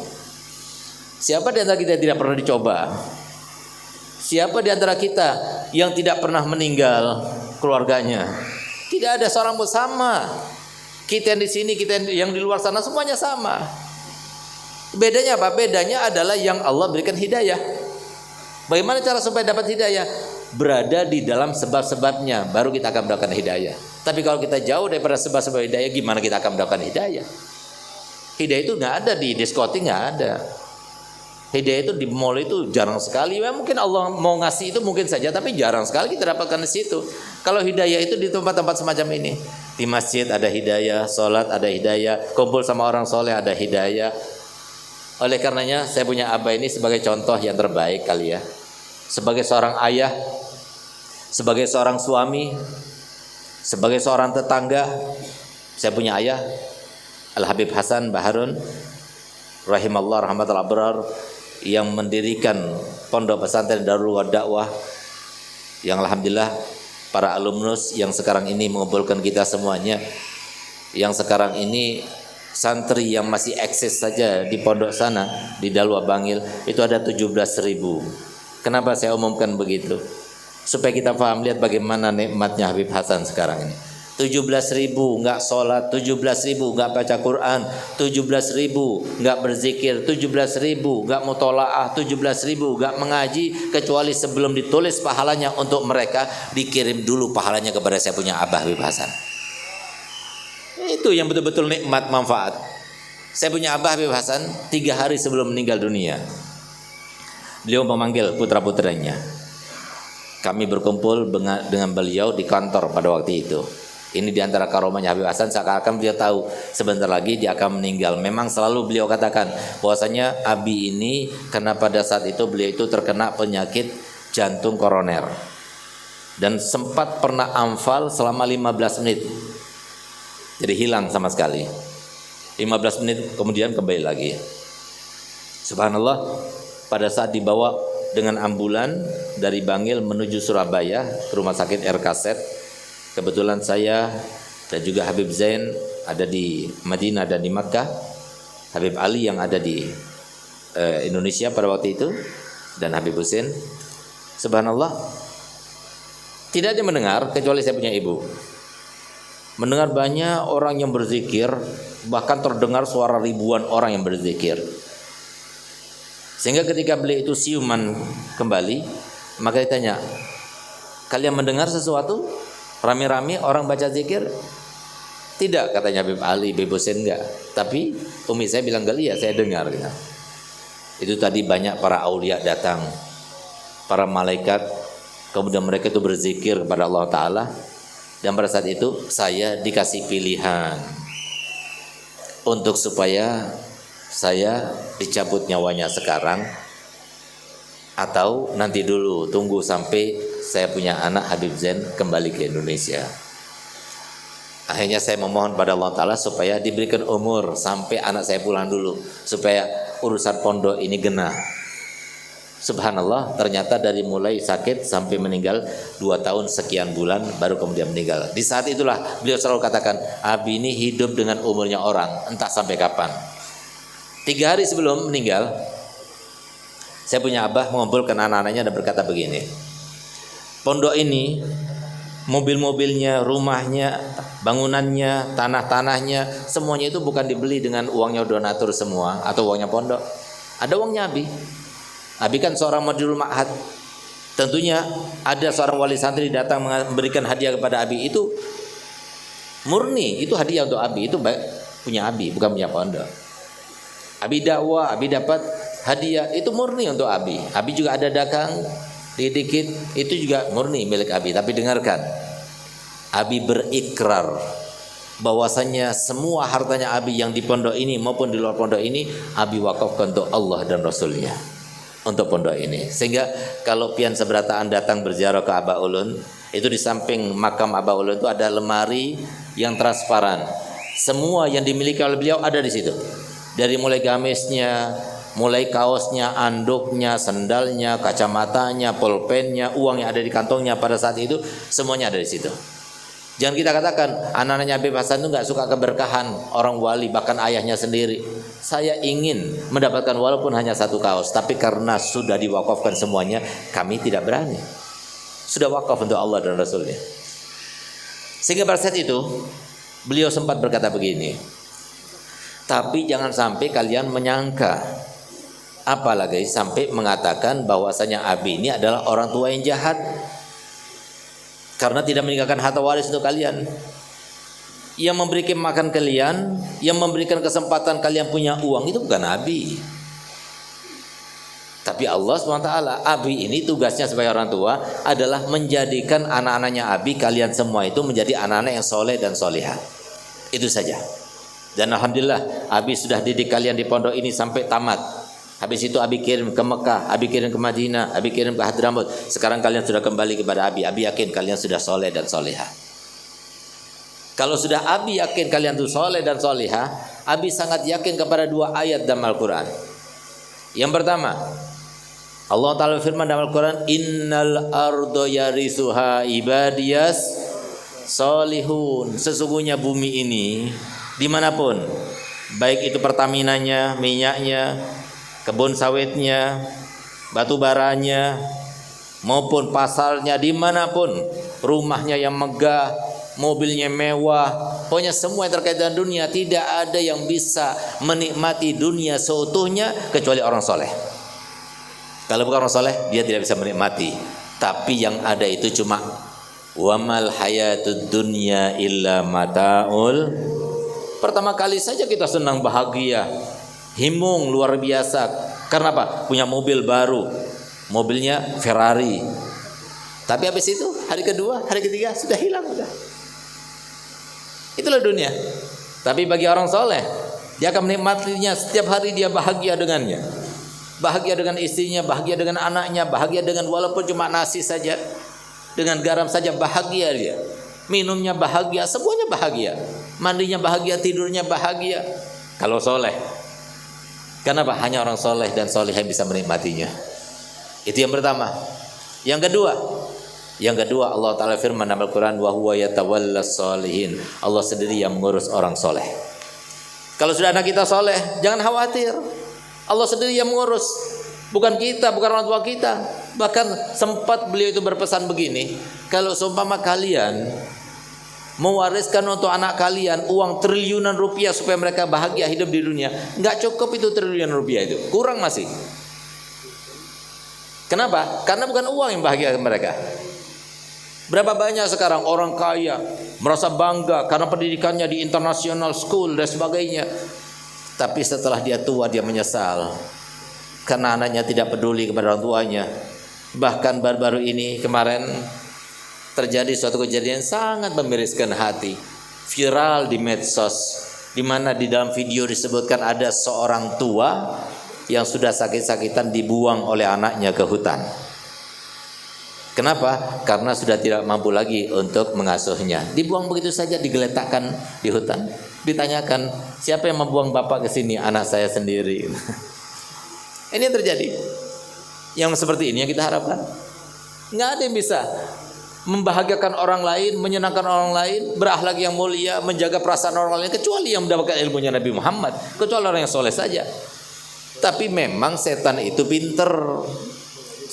Siapa di antara kita yang tidak pernah dicoba? Siapa di antara kita yang tidak pernah meninggal keluarganya? Tidak ada seorang pun. Sama. Kita yang di sini, kita yang di luar sana, semuanya sama. Bedanya apa? Bedanya adalah yang Allah berikan hidayah. Bagaimana cara supaya dapat hidayah? Berada di dalam sebab-sebabnya, baru kita akan mendapatkan hidayah. Tapi kalau kita jauh daripada sebab-sebab hidayah, gimana kita akan mendapatkan hidayah? Hidayah itu nggak ada di diskotik, nggak ada. Hidayah itu di mall itu jarang sekali. Ya, mungkin Allah mau ngasih itu mungkin saja, tapi jarang sekali kita dapatkan di situ. Kalau hidayah itu di tempat-tempat semacam ini, di masjid ada hidayah, sholat ada hidayah, kumpul sama orang soleh ada hidayah. Oleh karenanya saya punya abah ini sebagai contoh yang terbaik kali ya. Sebagai seorang ayah, sebagai seorang suami, sebagai seorang tetangga, saya punya ayah Al-Habib Hasan Baharun rahimallah rahmatul abrar, yang mendirikan pondok pesantren Darul Dakwah, yang alhamdulillah para alumnus yang sekarang ini mengumpulkan kita semuanya, yang sekarang ini santri yang masih eksis saja di pondok sana di Dalwa Bangil itu ada 17.000. Kenapa saya umumkan begitu? Supaya kita paham, lihat bagaimana nikmatnya Habib Hasan sekarang ini. 17.000 nggak sholat, 17.000 nggak baca Quran, 17.000 nggak berzikir, 17.000 nggak mutolaah, 17.000 nggak mengaji, kecuali sebelum ditulis pahalanya untuk mereka dikirim dulu pahalanya kepada saya punya abah Habib Hasan. Itu yang betul-betul nikmat manfaat. Saya punya abah Habib Hasan 3 hari sebelum meninggal dunia, beliau memanggil putra-putranya. Kami berkumpul dengan beliau di kantor pada waktu itu. Ini diantara karomahnya Habib Hasan, seakan-akan beliau tahu sebentar lagi dia akan meninggal. Memang selalu beliau katakan bahwasanya Abi ini karena pada saat itu beliau itu terkena penyakit jantung koroner dan sempat pernah amfal selama 15 menit. Jadi hilang sama sekali. 15 menit kemudian kembali lagi. Subhanallah, pada saat dibawa dengan ambulan dari Bangil menuju Surabaya ke rumah sakit RKZ, kebetulan saya dan juga Habib Zain ada di Madinah dan di Makkah, Habib Ali yang ada di Indonesia pada waktu itu, dan Habib Husin. Subhanallah, tidak ada yang mendengar kecuali saya punya ibu. Mendengar banyak orang yang berzikir, bahkan terdengar suara ribuan orang yang berzikir. Sehingga ketika beliau itu siuman kembali, maka ditanya, kalian mendengar sesuatu? Rame-rame orang baca zikir? Tidak, katanya Habib Ali, Habib Husin enggak. Tapi umi saya bilang, enggak, ya saya dengar. Itu tadi banyak para aulia datang, para malaikat, kemudian mereka itu berzikir kepada Allah Ta'ala. Dan pada saat itu saya dikasih pilihan untuk supaya saya dicabut nyawanya sekarang atau nanti dulu tunggu sampai saya punya anak Habib Zain kembali ke Indonesia. Akhirnya saya memohon pada Allah Ta'ala supaya diberikan umur sampai anak saya pulang dulu, supaya urusan pondok ini genah. Subhanallah, ternyata dari mulai sakit sampai meninggal 2 tahun sekian bulan baru kemudian meninggal. Di saat itulah beliau selalu katakan, Abi ini hidup dengan umurnya orang, entah sampai kapan. 3 hari sebelum meninggal, saya punya abah mengumpulkan anak-anaknya dan berkata begini, pondok ini, mobil-mobilnya, rumahnya, bangunannya, tanah-tanahnya, semuanya itu bukan dibeli dengan uangnya donatur semua atau uangnya pondok. Ada uangnya Abi. Abi kan seorang Madhul Ma'had. Tentunya ada seorang wali santri datang memberikan hadiah kepada Abi, itu murni, itu hadiah untuk Abi, itu punya Abi, bukan punya pondok. Abi dakwah, Abi dapat hadiah, itu murni untuk Abi. Abi juga ada dagang dikit, itu juga murni milik Abi. Tapi dengarkan, Abi berikrar bahwasanya semua hartanya Abi yang di pondok ini maupun di luar pondok ini, Abi wakafkan untuk Allah dan Rasulnya, untuk pondok ini. Sehingga kalau pian seberataan datang berziarah ke Abah Ulun, itu di samping makam Abah Ulun itu ada lemari yang transparan. Semua yang dimiliki oleh beliau ada di situ. Dari mulai gamisnya, mulai kaosnya, anduknya, sendalnya, kacamatanya, pulpennya, uang yang ada di kantongnya pada saat itu, semuanya ada di situ. Jangan kita katakan anak-anaknya Habib Hasan itu nggak suka keberkahan orang wali, bahkan ayahnya sendiri. Saya ingin mendapatkan walaupun hanya 1 kaos, tapi karena sudah diwakafkan semuanya, kami tidak berani. Sudah wakaf untuk Allah dan Rasulnya. Sehingga pada saat itu beliau sempat berkata begini, tapi jangan sampai kalian menyangka, apalagi sampai mengatakan bahwasanya Abi ini adalah orang tua yang jahat karena tidak meninggalkan harta waris untuk kalian. Yang memberikan makan kalian, yang memberikan kesempatan kalian punya uang, itu bukan Abi, tapi Allah SWT. Abi ini tugasnya sebagai orang tua adalah menjadikan anak-anaknya Abi, kalian semua itu menjadi anak-anak yang soleh dan solehah. Itu saja. Dan alhamdulillah Abi sudah didik kalian di pondok ini sampai tamat. Habis itu Abi kirim ke Mekah, Abi kirim ke Madinah, Abi kirim ke Hadramut. Sekarang kalian sudah kembali kepada Abi. Abi yakin kalian sudah soleh dan solehah. Kalau sudah Abi yakin kalian itu soleh dan solehah, Abi sangat yakin kepada 2 ayat dalam Al-Quran. Yang pertama, Allah Ta'ala firman dalam Al-Quran, Innal ardo yarisuha ibadiyas solihun. Sesungguhnya bumi ini dimanapun, baik itu pertaminanya, minyaknya, kebun sawitnya, batu baranya, maupun pasarnya, dimanapun, rumahnya yang megah, mobilnya mewah, pokoknya semua yang terkait dengan dunia, tidak ada yang bisa menikmati dunia seutuhnya kecuali orang soleh. Kalau bukan orang soleh, dia tidak bisa menikmati. Tapi yang ada itu cuma wamal hayatud dunya illa mataul. Pertama kali saja kita senang, bahagia, himung luar biasa. Karena apa? Punya mobil baru, mobilnya Ferrari. Tapi habis itu hari kedua, hari ketiga sudah hilang sudah. Itulah dunia. Tapi bagi orang soleh, dia akan menikmatinya setiap hari, dia bahagia dengannya. Bahagia dengan istrinya, bahagia dengan anaknya, bahagia dengan walaupun cuma nasi saja, dengan garam saja bahagia dia. Minumnya bahagia, semuanya bahagia. Mandinya bahagia, tidurnya bahagia. Kalau soleh. Kenapa? Hanya orang soleh dan soleh yang bisa menikmatinya. Itu yang pertama. Yang kedua Allah Ta'ala firman dalam Al-Quran, wa huwa yatawallas solihin. Allah sendiri yang mengurus orang soleh. Kalau sudah anak kita soleh, jangan khawatir, Allah sendiri yang mengurus, bukan kita, bukan orang tua kita. Bahkan sempat beliau itu berpesan begini, kalau seumpama kalian mewariskan untuk anak kalian uang triliunan rupiah supaya mereka bahagia hidup di dunia, nggak cukup itu triliunan rupiah itu, kurang masih. Kenapa? Karena bukan uang yang bahagia mereka. Berapa banyak sekarang orang kaya merasa bangga karena pendidikannya di international school dan sebagainya, tapi setelah dia tua dia menyesal karena anaknya tidak peduli kepada orang tuanya. Bahkan baru-baru ini kemarin terjadi suatu kejadian sangat memiriskan hati, viral di medsos. di mana di dalam video disebutkan ada seorang tua yang sudah sakit-sakitan dibuang oleh anaknya ke hutan. Kenapa? Karena sudah tidak mampu lagi untuk mengasuhnya. Dibuang begitu saja, digeletakkan di hutan. Ditanyakan, siapa yang membuang bapak ke sini? Anak saya sendiri. Ini yang terjadi. Yang seperti ini yang kita harapkan. Nggak ada yang bisa membahagiakan orang lain, menyenangkan orang lain, berakhlak yang mulia, menjaga perasaan orang lain, kecuali yang mendapatkan ilmunya Nabi Muhammad, kecuali orang yang soleh saja. Tapi memang setan itu pinter.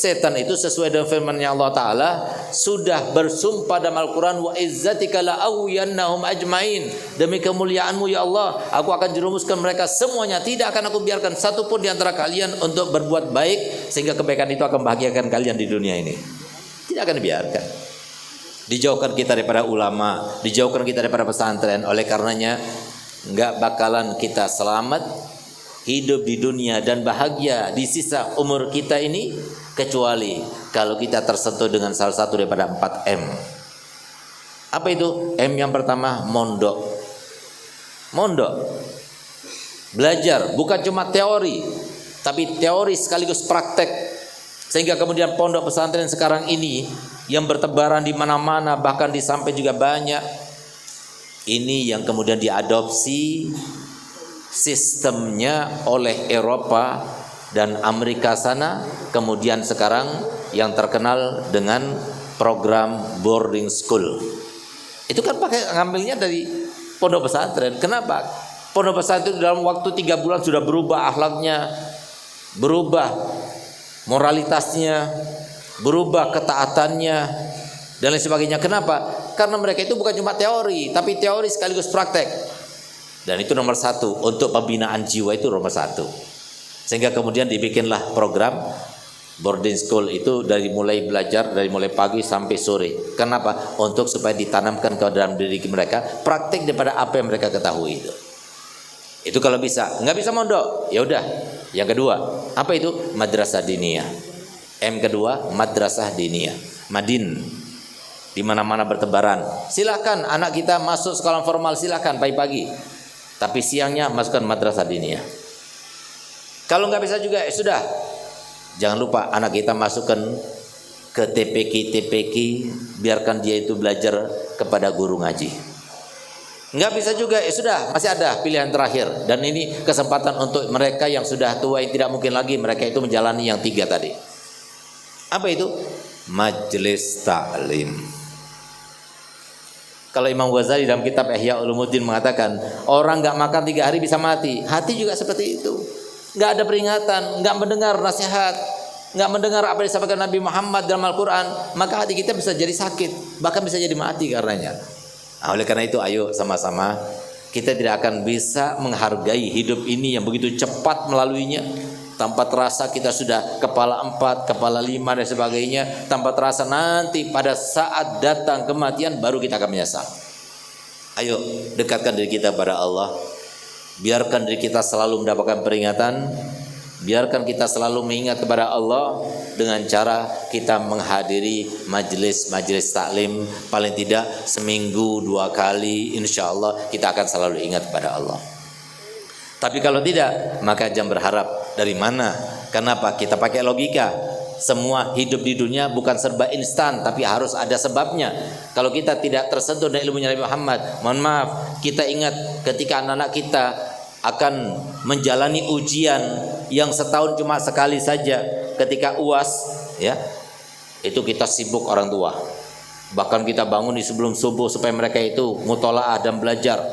Setan itu sesuai dengan firman-Nya Allah Ta'ala sudah bersumpah dalam Al-Quran, wa izzatika la'awiyannahum ajmain, demi kemuliaanmu ya Allah aku akan jerumuskan mereka semuanya, tidak akan aku biarkan satupun di antara kalian untuk berbuat baik sehingga kebaikan itu akan membahagiakan kalian di dunia ini. Tidak akan dibiarkan. Dijauhkan kita daripada ulama, dijauhkan kita daripada pesantren. Oleh karenanya enggak bakalan kita selamat hidup di dunia dan bahagia di sisa umur kita ini kecuali kalau kita tersentuh dengan salah satu daripada 4M. Apa itu? M yang pertama, mondok. Mondok. Belajar bukan cuma teori, tapi teori sekaligus praktek. Sehingga kemudian pondok pesantren sekarang ini yang bertebaran di mana-mana, bahkan di sampai juga banyak. Ini yang kemudian diadopsi sistemnya oleh Eropa dan Amerika sana, kemudian sekarang yang terkenal dengan program boarding school. Itu kan pakai ngambilnya dari pondok pesantren. Kenapa? Pondok pesantren dalam waktu 3 bulan sudah berubah akhlaknya, berubah moralitasnya, berubah ketaatannya dan lain sebagainya. Kenapa? Karena mereka itu bukan cuma teori, tapi teori sekaligus praktek. Dan itu nomor 1 untuk pembinaan jiwa, itu nomor 1. Sehingga kemudian dibikinlah program boarding school itu dari mulai belajar dari mulai pagi sampai sore. Kenapa? Untuk supaya ditanamkan ke dalam diri mereka praktik daripada apa yang mereka ketahui itu. Itu kalau bisa. Nggak bisa mondok, ya udah. Yang kedua, apa itu? Madrasah diniyah. M kedua, madrasah diniyah. Madin. Di mana-mana bertebaran. Silakan anak kita masuk sekolah formal, silakan pagi-pagi. Tapi siangnya masukkan madrasah diniyah. Kalau nggak bisa juga, sudah. Jangan lupa anak kita masukkan ke TPQ, biarkan dia itu belajar kepada guru ngaji. Nggak bisa juga, sudah, masih ada pilihan terakhir. Dan ini kesempatan untuk mereka yang sudah tua, yang tidak mungkin lagi mereka itu menjalani yang 3 tadi. Apa itu? Majelis Ta'lim. Kalau Imam Ghazali dalam kitab Ihya Ulumuddin mengatakan, orang nggak makan 3 hari bisa mati. Hati juga seperti itu. Nggak ada peringatan, nggak mendengar nasihat, nggak mendengar apa yang disampaikan Nabi Muhammad dalam Al-Quran, maka hati kita bisa jadi sakit, bahkan bisa jadi mati karenanya. Nah, oleh karena itu ayo sama-sama kita tidak akan bisa menghargai hidup ini yang begitu cepat melaluinya. Tanpa terasa kita sudah kepala 4, kepala 5 dan sebagainya. Tanpa terasa nanti pada saat datang kematian baru kita akan menyesal. Ayo dekatkan diri kita pada Allah. Biarkan diri kita selalu mendapatkan peringatan. Biarkan kita selalu mengingat kepada Allah dengan cara kita menghadiri majelis-majelis taklim, paling tidak seminggu 2 kali, insya Allah kita akan selalu ingat kepada Allah. Tapi kalau tidak, maka jangan berharap. Dari mana? Kenapa? Kita pakai logika. Semua hidup di dunia bukan serba instan, tapi harus ada sebabnya. Kalau kita tidak tersentuh dengan ilmunya Nabi Muhammad, mohon maaf, kita ingat ketika anak-anak kita akan menjalani ujian yang setahun cuma sekali saja, ketika UAS, ya, itu kita sibuk orang tua. Bahkan kita bangun di sebelum subuh supaya mereka itu mutolaah dan belajar.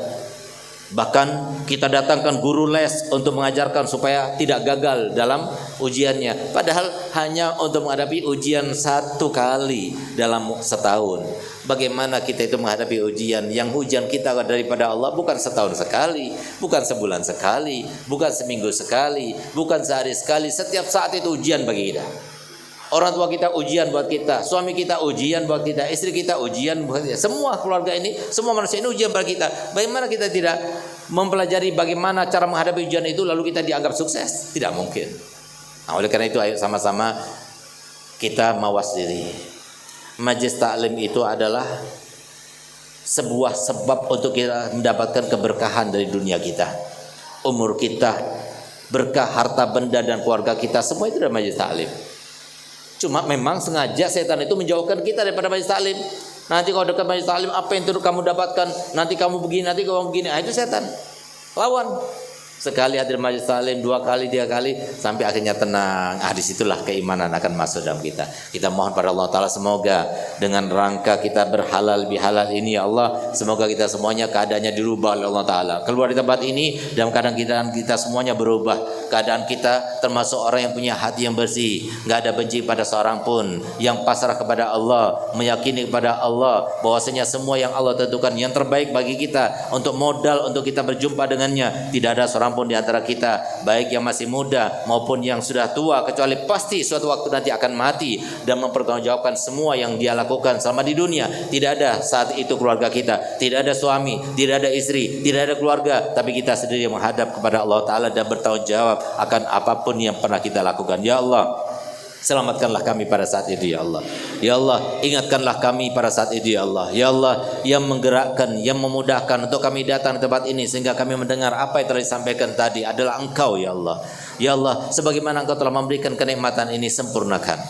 Bahkan kita datangkan guru les untuk mengajarkan supaya tidak gagal dalam ujiannya. Padahal hanya untuk menghadapi ujian 1 kali dalam setahun. Bagaimana kita itu menghadapi ujian yang ujian kita daripada Allah bukan setahun sekali, bukan sebulan sekali, bukan seminggu sekali, bukan sehari sekali. Setiap saat itu ujian bagi kita. Orang tua kita ujian buat kita, suami kita ujian buat kita, istri kita ujian buat kita. Semua keluarga ini, semua manusia ini ujian buat kita. Bagaimana kita tidak mempelajari bagaimana cara menghadapi ujian itu lalu kita dianggap sukses? Tidak mungkin. Nah, oleh karena itu ayo sama-sama kita mawas diri. Majelis taklim itu adalah sebuah sebab untuk kita mendapatkan keberkahan dari dunia kita, umur kita, berkah harta benda dan keluarga kita, semua itu dari majelis taklim. Cuma memang sengaja setan itu menjauhkan kita daripada majelis taklim. Nanti kalau dekat majelis taklim, apa yang terus kamu dapatkan? Nanti kamu begini, nanti kamu begini. Itu setan. Lawan. Sekali hadir majelis taklim, 2 kali, 3 kali, sampai akhirnya tenang. Disitulah keimanan akan masuk dalam kita. Kita mohon pada Allah Ta'ala, semoga dengan rangka kita berhalal bihalal ini, ya Allah, semoga kita semuanya keadaannya dirubah oleh Allah Ta'ala. Keluar di tempat ini dalam keadaan kita semuanya berubah. Keadaan kita termasuk orang yang punya hati yang bersih, nggak ada benci pada seorang pun, yang pasrah kepada Allah, meyakini kepada Allah bahwasanya semua yang Allah tentukan yang terbaik bagi kita, untuk modal untuk kita berjumpa dengannya. Tidak ada seorang pun di antara kita, baik yang masih muda maupun yang sudah tua, kecuali pasti suatu waktu nanti akan mati dan mempertanggungjawabkan semua yang dia lakukan selama di dunia. Tidak ada saat itu keluarga kita, tidak ada suami, tidak ada istri, tidak ada keluarga, tapi kita sendiri yang menghadap kepada Allah Ta'ala dan bertanggung jawab akan apapun yang pernah kita lakukan. Ya Allah, selamatkanlah kami pada saat itu, ya Allah. Ya Allah, ingatkanlah kami pada saat itu, ya Allah. Ya Allah, yang menggerakkan, yang memudahkan untuk kami datang ke tempat ini sehingga kami mendengar apa yang telah disampaikan tadi adalah Engkau, ya Allah. Ya Allah, sebagaimana Engkau telah memberikan kenikmatan ini, sempurnakan.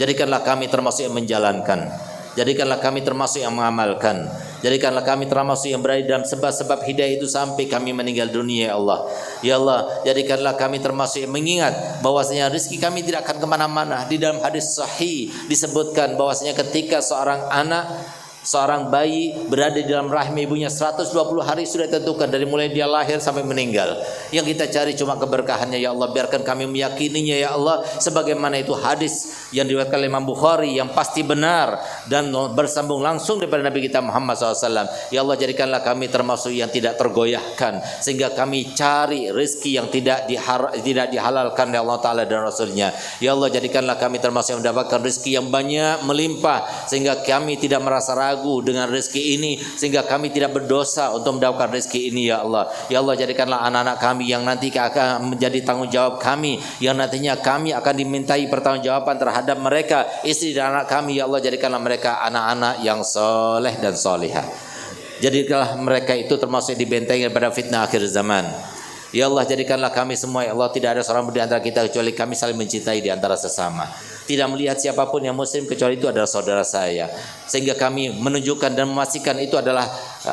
Jadikanlah kami termasuk yang menjalankan. Jadikanlah kami termasuk yang mengamalkan. Jadikanlah kami termasuk yang berada dalam sebab-sebab hidayah itu sampai kami meninggal dunia, ya Allah. Ya Allah, jadikanlah kami termasuk yang mengingat bahwasanya rezeki kami tidak akan kemana-mana. Di dalam hadis sahih disebutkan bahwasanya ketika seorang anak, seorang bayi berada di dalam rahim ibunya 120 hari sudah ditentukan, dari mulai dia lahir sampai meninggal. Yang kita cari cuma keberkahannya, ya Allah. Biarkan kami meyakininya, ya Allah, sebagaimana itu hadis yang diriwayatkan oleh Imam Bukhari yang pasti benar dan bersambung langsung daripada Nabi kita Muhammad SAW. Ya Allah, jadikanlah kami termasuk yang tidak tergoyahkan, sehingga kami cari rezeki yang tidak dihalalkan oleh Allah Ta'ala dan Rasulnya. Ya Allah, jadikanlah kami termasuk yang mendapatkan rezeki yang banyak melimpah, sehingga kami tidak merasa ragu dengan rezeki ini, sehingga kami tidak berdosa untuk mendapatkan rezeki ini, ya Allah. Ya Allah, jadikanlah anak-anak kami yang nanti akan menjadi tanggung jawab kami, yang nantinya kami akan dimintai pertanggungjawaban terhadap mereka, istri dan anak kami, ya Allah. Jadikanlah mereka anak-anak yang soleh dan solihah. Jadikanlah mereka itu termasuk dibentengi daripada fitnah akhir zaman. Ya Allah, jadikanlah kami semua, ya Allah, tidak ada seorang di antara kita kecuali kami saling mencintai di antara sesama. Tidak melihat siapapun yang muslim kecuali itu adalah saudara saya. Sehingga kami menunjukkan dan memastikan itu adalah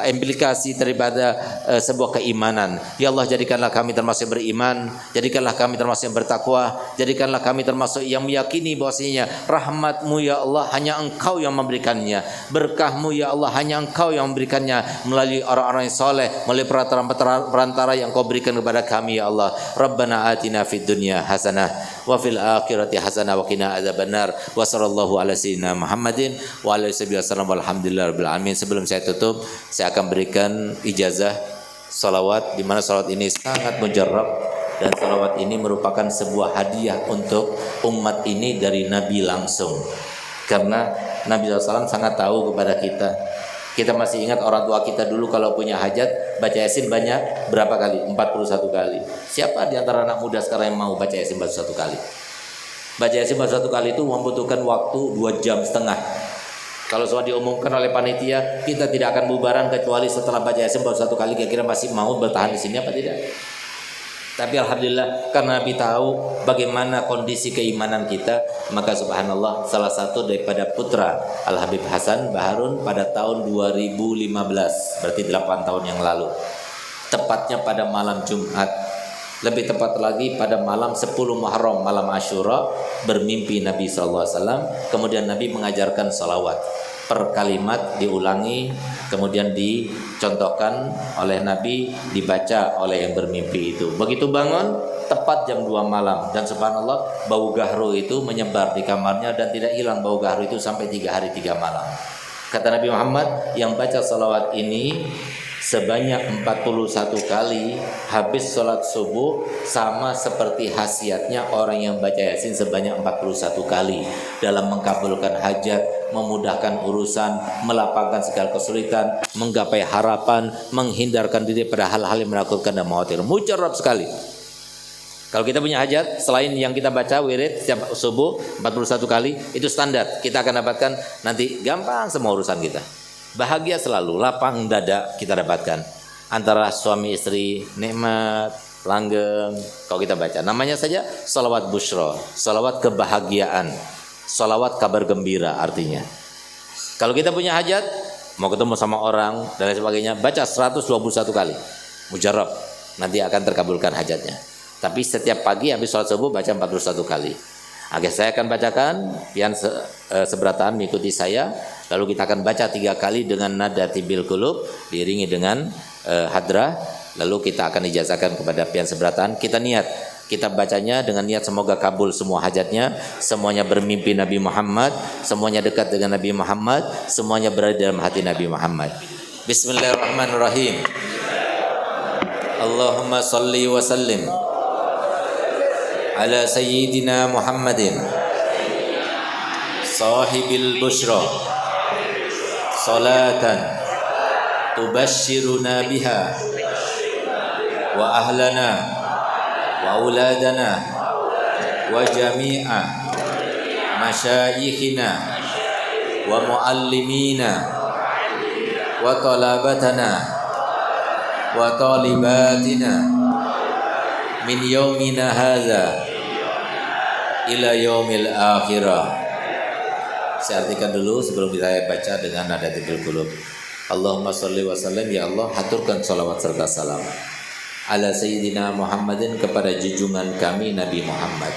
implikasi daripada sebuah keimanan. Ya Allah, jadikanlah kami termasuk yang beriman, jadikanlah kami termasuk yang bertakwa, jadikanlah kami termasuk yang meyakini bahwasanya rahmat-Mu, ya Allah, hanya Engkau yang memberikannya. Berkah-Mu, ya Allah, hanya Engkau yang memberikannya melalui orang-orang yang soleh, melalui perantara yang Kau berikan kepada kami, ya Allah. Rabbana atina fid dunya hasanah wa fil akhirati hasanah wa qina adzabannar. Wa sallallahu ala sayyidina Muhammadin wa ala alihi wasallam walhamdulillahirabbil alamin. Sebelum saya tutup, saya akan berikan ijazah salawat, di mana salawat ini sangat mujarrab dan salawat ini merupakan sebuah hadiah untuk umat ini dari Nabi langsung. Karena Nabi SAW sangat tahu kepada kita. Kita masih ingat orang tua kita dulu kalau punya hajat baca Yasin banyak berapa kali? 41 kali. Siapa di antara anak muda sekarang yang mau baca Yasin baru 1 kali? Baca Yasin baru 1 kali itu membutuhkan waktu 2,5 jam. Kalau sudah diumumkan oleh panitia, kita tidak akan bubaran kecuali setelah baca Yasin baru 1 kali. Kira-kira masih mau bertahan di sini apa tidak? Tapi alhamdulillah, karena Nabi tahu bagaimana kondisi keimanan kita, maka subhanallah, salah satu daripada putra Al-Habib Hasan Baharun pada tahun 2015, berarti 8 tahun yang lalu, tepatnya pada malam Jumat, lebih tepat lagi pada malam 10 Muharram, malam Asyura, bermimpi Nabi SAW. Kemudian Nabi mengajarkan salawat. Per kalimat diulangi, kemudian dicontohkan oleh Nabi, dibaca oleh yang bermimpi itu. Begitu bangun, tepat jam 2 malam. Dan subhanallah, bau gahru itu menyebar di kamarnya dan tidak hilang bau gahru itu sampai 3 hari 3 malam. Kata Nabi Muhammad, yang baca salawat ini sebanyak 41 kali habis sholat subuh, sama seperti khasiatnya orang yang baca Yasin sebanyak 41 kali dalam mengkabulkan hajat, memudahkan urusan, melapangkan segala kesulitan, menggapai harapan, menghindarkan diri pada hal-hal yang menakutkan dan mengkhawatirkan. Mujarab sekali. Kalau kita punya hajat, selain yang kita baca wirid setiap subuh 41 kali, itu standar. Kita akan dapatkan nanti gampang semua urusan kita. Bahagia selalu, lapang dada kita dapatkan. Antara suami istri, nikmat, langgeng. Kalau kita baca, namanya saja salawat busyra, salawat kebahagiaan, salawat kabar gembira artinya. Kalau kita punya hajat, mau ketemu sama orang dan lain sebagainya, baca 121 kali. Mujarab, nanti akan terkabulkan hajatnya. Tapi setiap pagi habis sholat subuh baca 41 kali. Oke, saya akan bacakan, pian seberatan mengikuti saya. Lalu kita akan baca 3 kali dengan nada tibil qulub, diiringi dengan hadrah. Lalu kita akan ijazahkan kepada pian seberatan. Kita niat, kita bacanya dengan niat semoga kabul semua hajatnya, semuanya bermimpi Nabi Muhammad, semuanya dekat dengan Nabi Muhammad, semuanya berada dalam hati Nabi Muhammad. Bismillahirrahmanirrahim. Allahumma salli wa sallim ala sayyidina Muhammadin sahibil busyra salatan tubashshiruna biha wa ahlana wa auladana wa jami'a masyayikhina wa muallimina wa talabatana wa talibatina min yaumina hadza ila yaumil akhirah. Saya artikan dulu sebelum saya baca dengan nada tibil qulub. Allahumma sholli wa sallim, ya Allah haturkan salawat serta salam ala sayyidina Muhammadin, kepada junjungan kami Nabi Muhammad,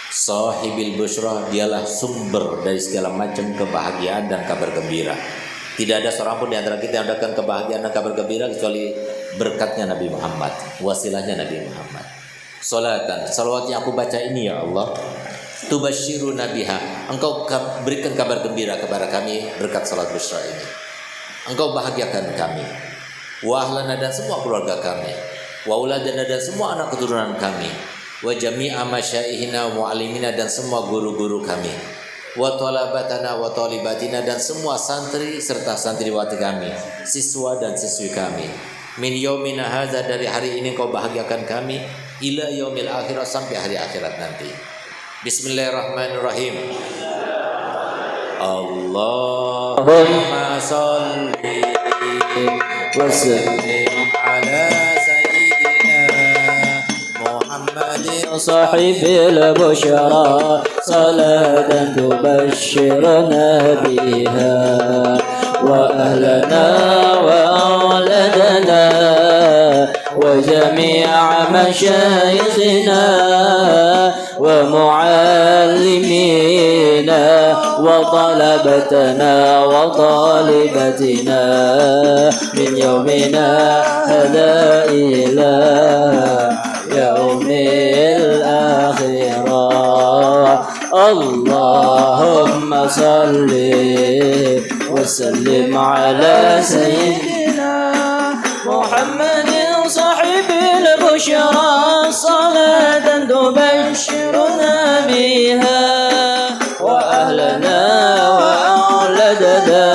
sahibil busyra, dialah sumber dari segala macam kebahagiaan dan kabar gembira. Tidak ada seorang pun di antara kita yang mendapatkan kebahagiaan dan kabar gembira kecuali berkatnya Nabi Muhammad, wasilahnya Nabi Muhammad. Salatan, salawat yang aku baca ini ya Allah, tubashshiruna biha, engkau berikan kabar gembira kepada kami berkat salat busyra ini. Engkau bahagiakan kami, wa ahlana, dan semua keluarga kami, wa auladana, dan semua anak keturunan kami, wa jami'a masyaihina wa muallimina, dan semua guru-guru kami, wa talabatana wa talibatina, dan semua santri serta santriwati kami, siswa dan siswi kami, min yaumina hadza, dari hari ini kau bahagiakan kami, ila yaumil akhirah, sampai hari akhirat nanti. Bismillahirrahmanirrahim. Allahumma sholli wa sallim ala sayyidina Muhammadin sahibil busyra salatan tubashshiruna biha wa ahlana wa auladana wa jami'a masyayikhina wa muallimina wa talabatana wa talibatina min yaumina hadha ila yaumil akhirah. Allahumma salli wa sallim ala sayyidina Muhammadin sahibil busyra salatan tubashshiruna biha wa ahlana wa auladana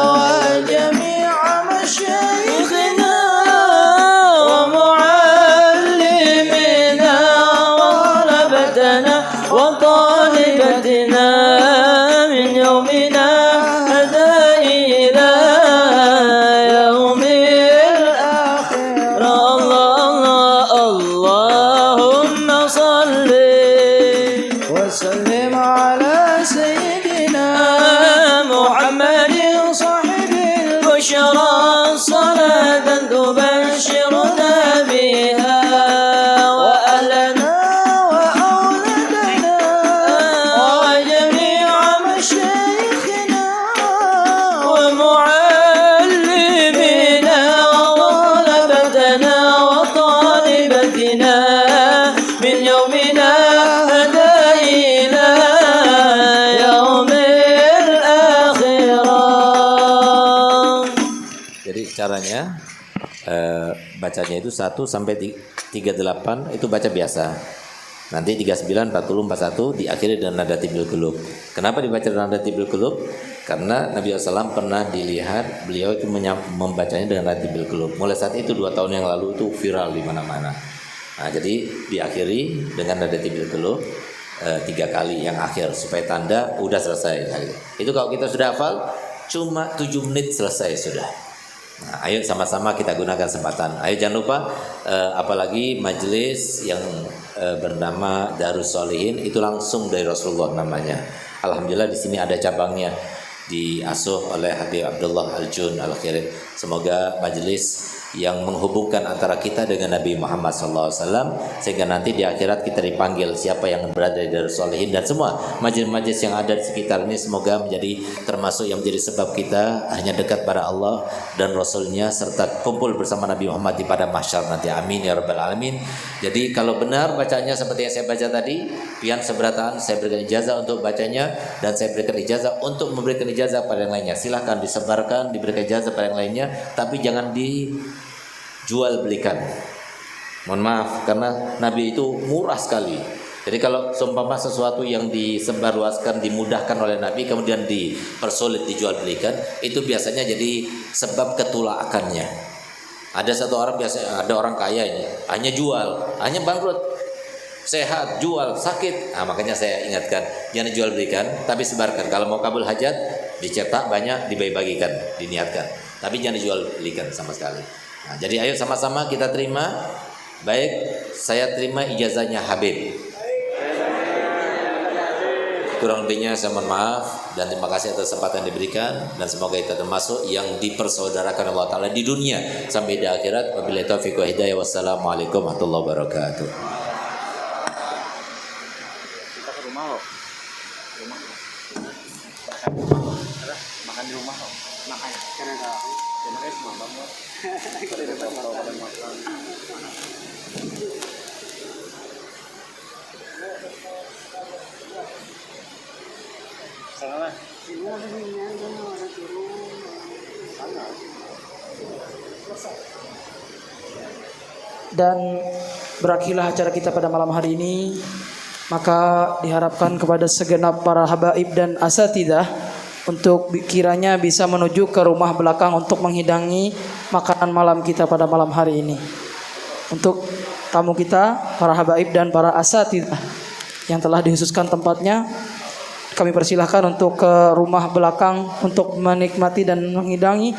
wa jami'a masyayikhina wa muallimina wa talabatana wa talibatina min yaumina hadha ila yaumil akhirah. Allahumma salli wa sallim ala sayyidina Muhammadin sahibil busyra salatan tubashshiruna biha wa ahlana wa auladana wa jami'a masyayikhina wa muallimina wa talabatana wa talibatina min yaumina hadha ila yaumil akhirah. Jadi caranya bacanya itu 1 sampai 38 itu baca biasa. Nanti 39, 40, 41 diakhiri dengan nada tibil qulub. Kenapa dibaca dengan nada tibil qulub? Karena Nabi SAW pernah dilihat beliau itu membacanya dengan nada tibil qulub. Mulai saat itu 2 tahun yang lalu itu viral di mana-mana. Nah, jadi diakhiri dengan nada tibil qulub 3 kali yang akhir supaya tanda udah selesai. Itu kalau kita sudah hafal, cuma 7 menit selesai sudah. Nah, ayo sama-sama kita gunakan kesempatan. Ayo jangan lupa apalagi majelis yang bernama Darus Sholihin itu langsung dari Rasulullah namanya. Alhamdulillah di sini ada cabangnya, diasuh oleh Habib Abdullah Al-Jun Al-Khirin. Semoga majelis yang menghubungkan antara kita dengan Nabi Muhammad SAW, sehingga nanti di akhirat kita dipanggil siapa yang berada di Darus Sholihin, dan semua majelis-majelis yang ada di sekitar ini semoga menjadi termasuk yang menjadi sebab kita hanya dekat pada Allah dan Rasulnya, serta kumpul bersama Nabi Muhammad di pada mahsyar nanti. Amin ya rabbal alamin. Jadi kalau benar bacanya seperti yang saya baca tadi, pian seberatan saya berikan ijazah untuk bacanya, dan saya berikan ijazah untuk memberikan ijazah pada yang lainnya. Silahkan disebarkan, diberikan ijazah pada yang lainnya, tapi jangan dijual belikan. Mohon maaf, karena Nabi itu murah sekali. Jadi kalau seumpama sesuatu yang disebarluaskan, dimudahkan oleh Nabi, kemudian dipersulit, dijual belikan, itu biasanya jadi sebab ketulakannya. Ada satu orang biasa, ada orang kaya ini, hanya jual, hanya bangkrut, sehat, jual, sakit. Nah, makanya saya ingatkan, jangan dijual belikan, tapi sebarkan. Kalau mau kabul hajat, dicetak banyak, dibagi-bagikan, diniatkan. Tapi jangan dijual belikan sama sekali. Nah, jadi ayo sama-sama kita terima. Baik, saya terima ijazahnya Habib. Kurang lebihnya saya mohon maaf dan terima kasih atas kesempatan yang diberikan, dan semoga kita termasuk yang dipersaudarakan Allah Ta'ala di dunia sampai di akhirat. Wabillahi taufiq wa hidayah. Wassalamualaikum warahmatullahi wabarakatuh. Kita ke rumah loh. Makan di rumah loh. Makan karena enggak semua banget. Salah. Dan berakhirlah acara kita pada malam hari ini. Maka diharapkan kepada segenap para habaib dan asatidzah untuk kiranya bisa menuju ke rumah belakang untuk menghidangi makanan malam kita pada malam hari ini. Untuk tamu kita, para habaib dan para asatidzah yang telah dikhususkan tempatnya, kami persilahkan untuk ke rumah belakang untuk menikmati dan menghidangi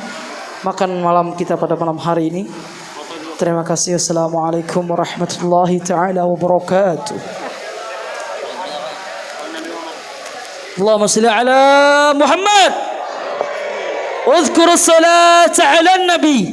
makan malam kita pada malam hari ini. Terima kasih. Assalamualaikum warahmatullahi taala wabarakatuh. Allahumma salli ala Muhammad. Udhkur as-salata ala an-nabi.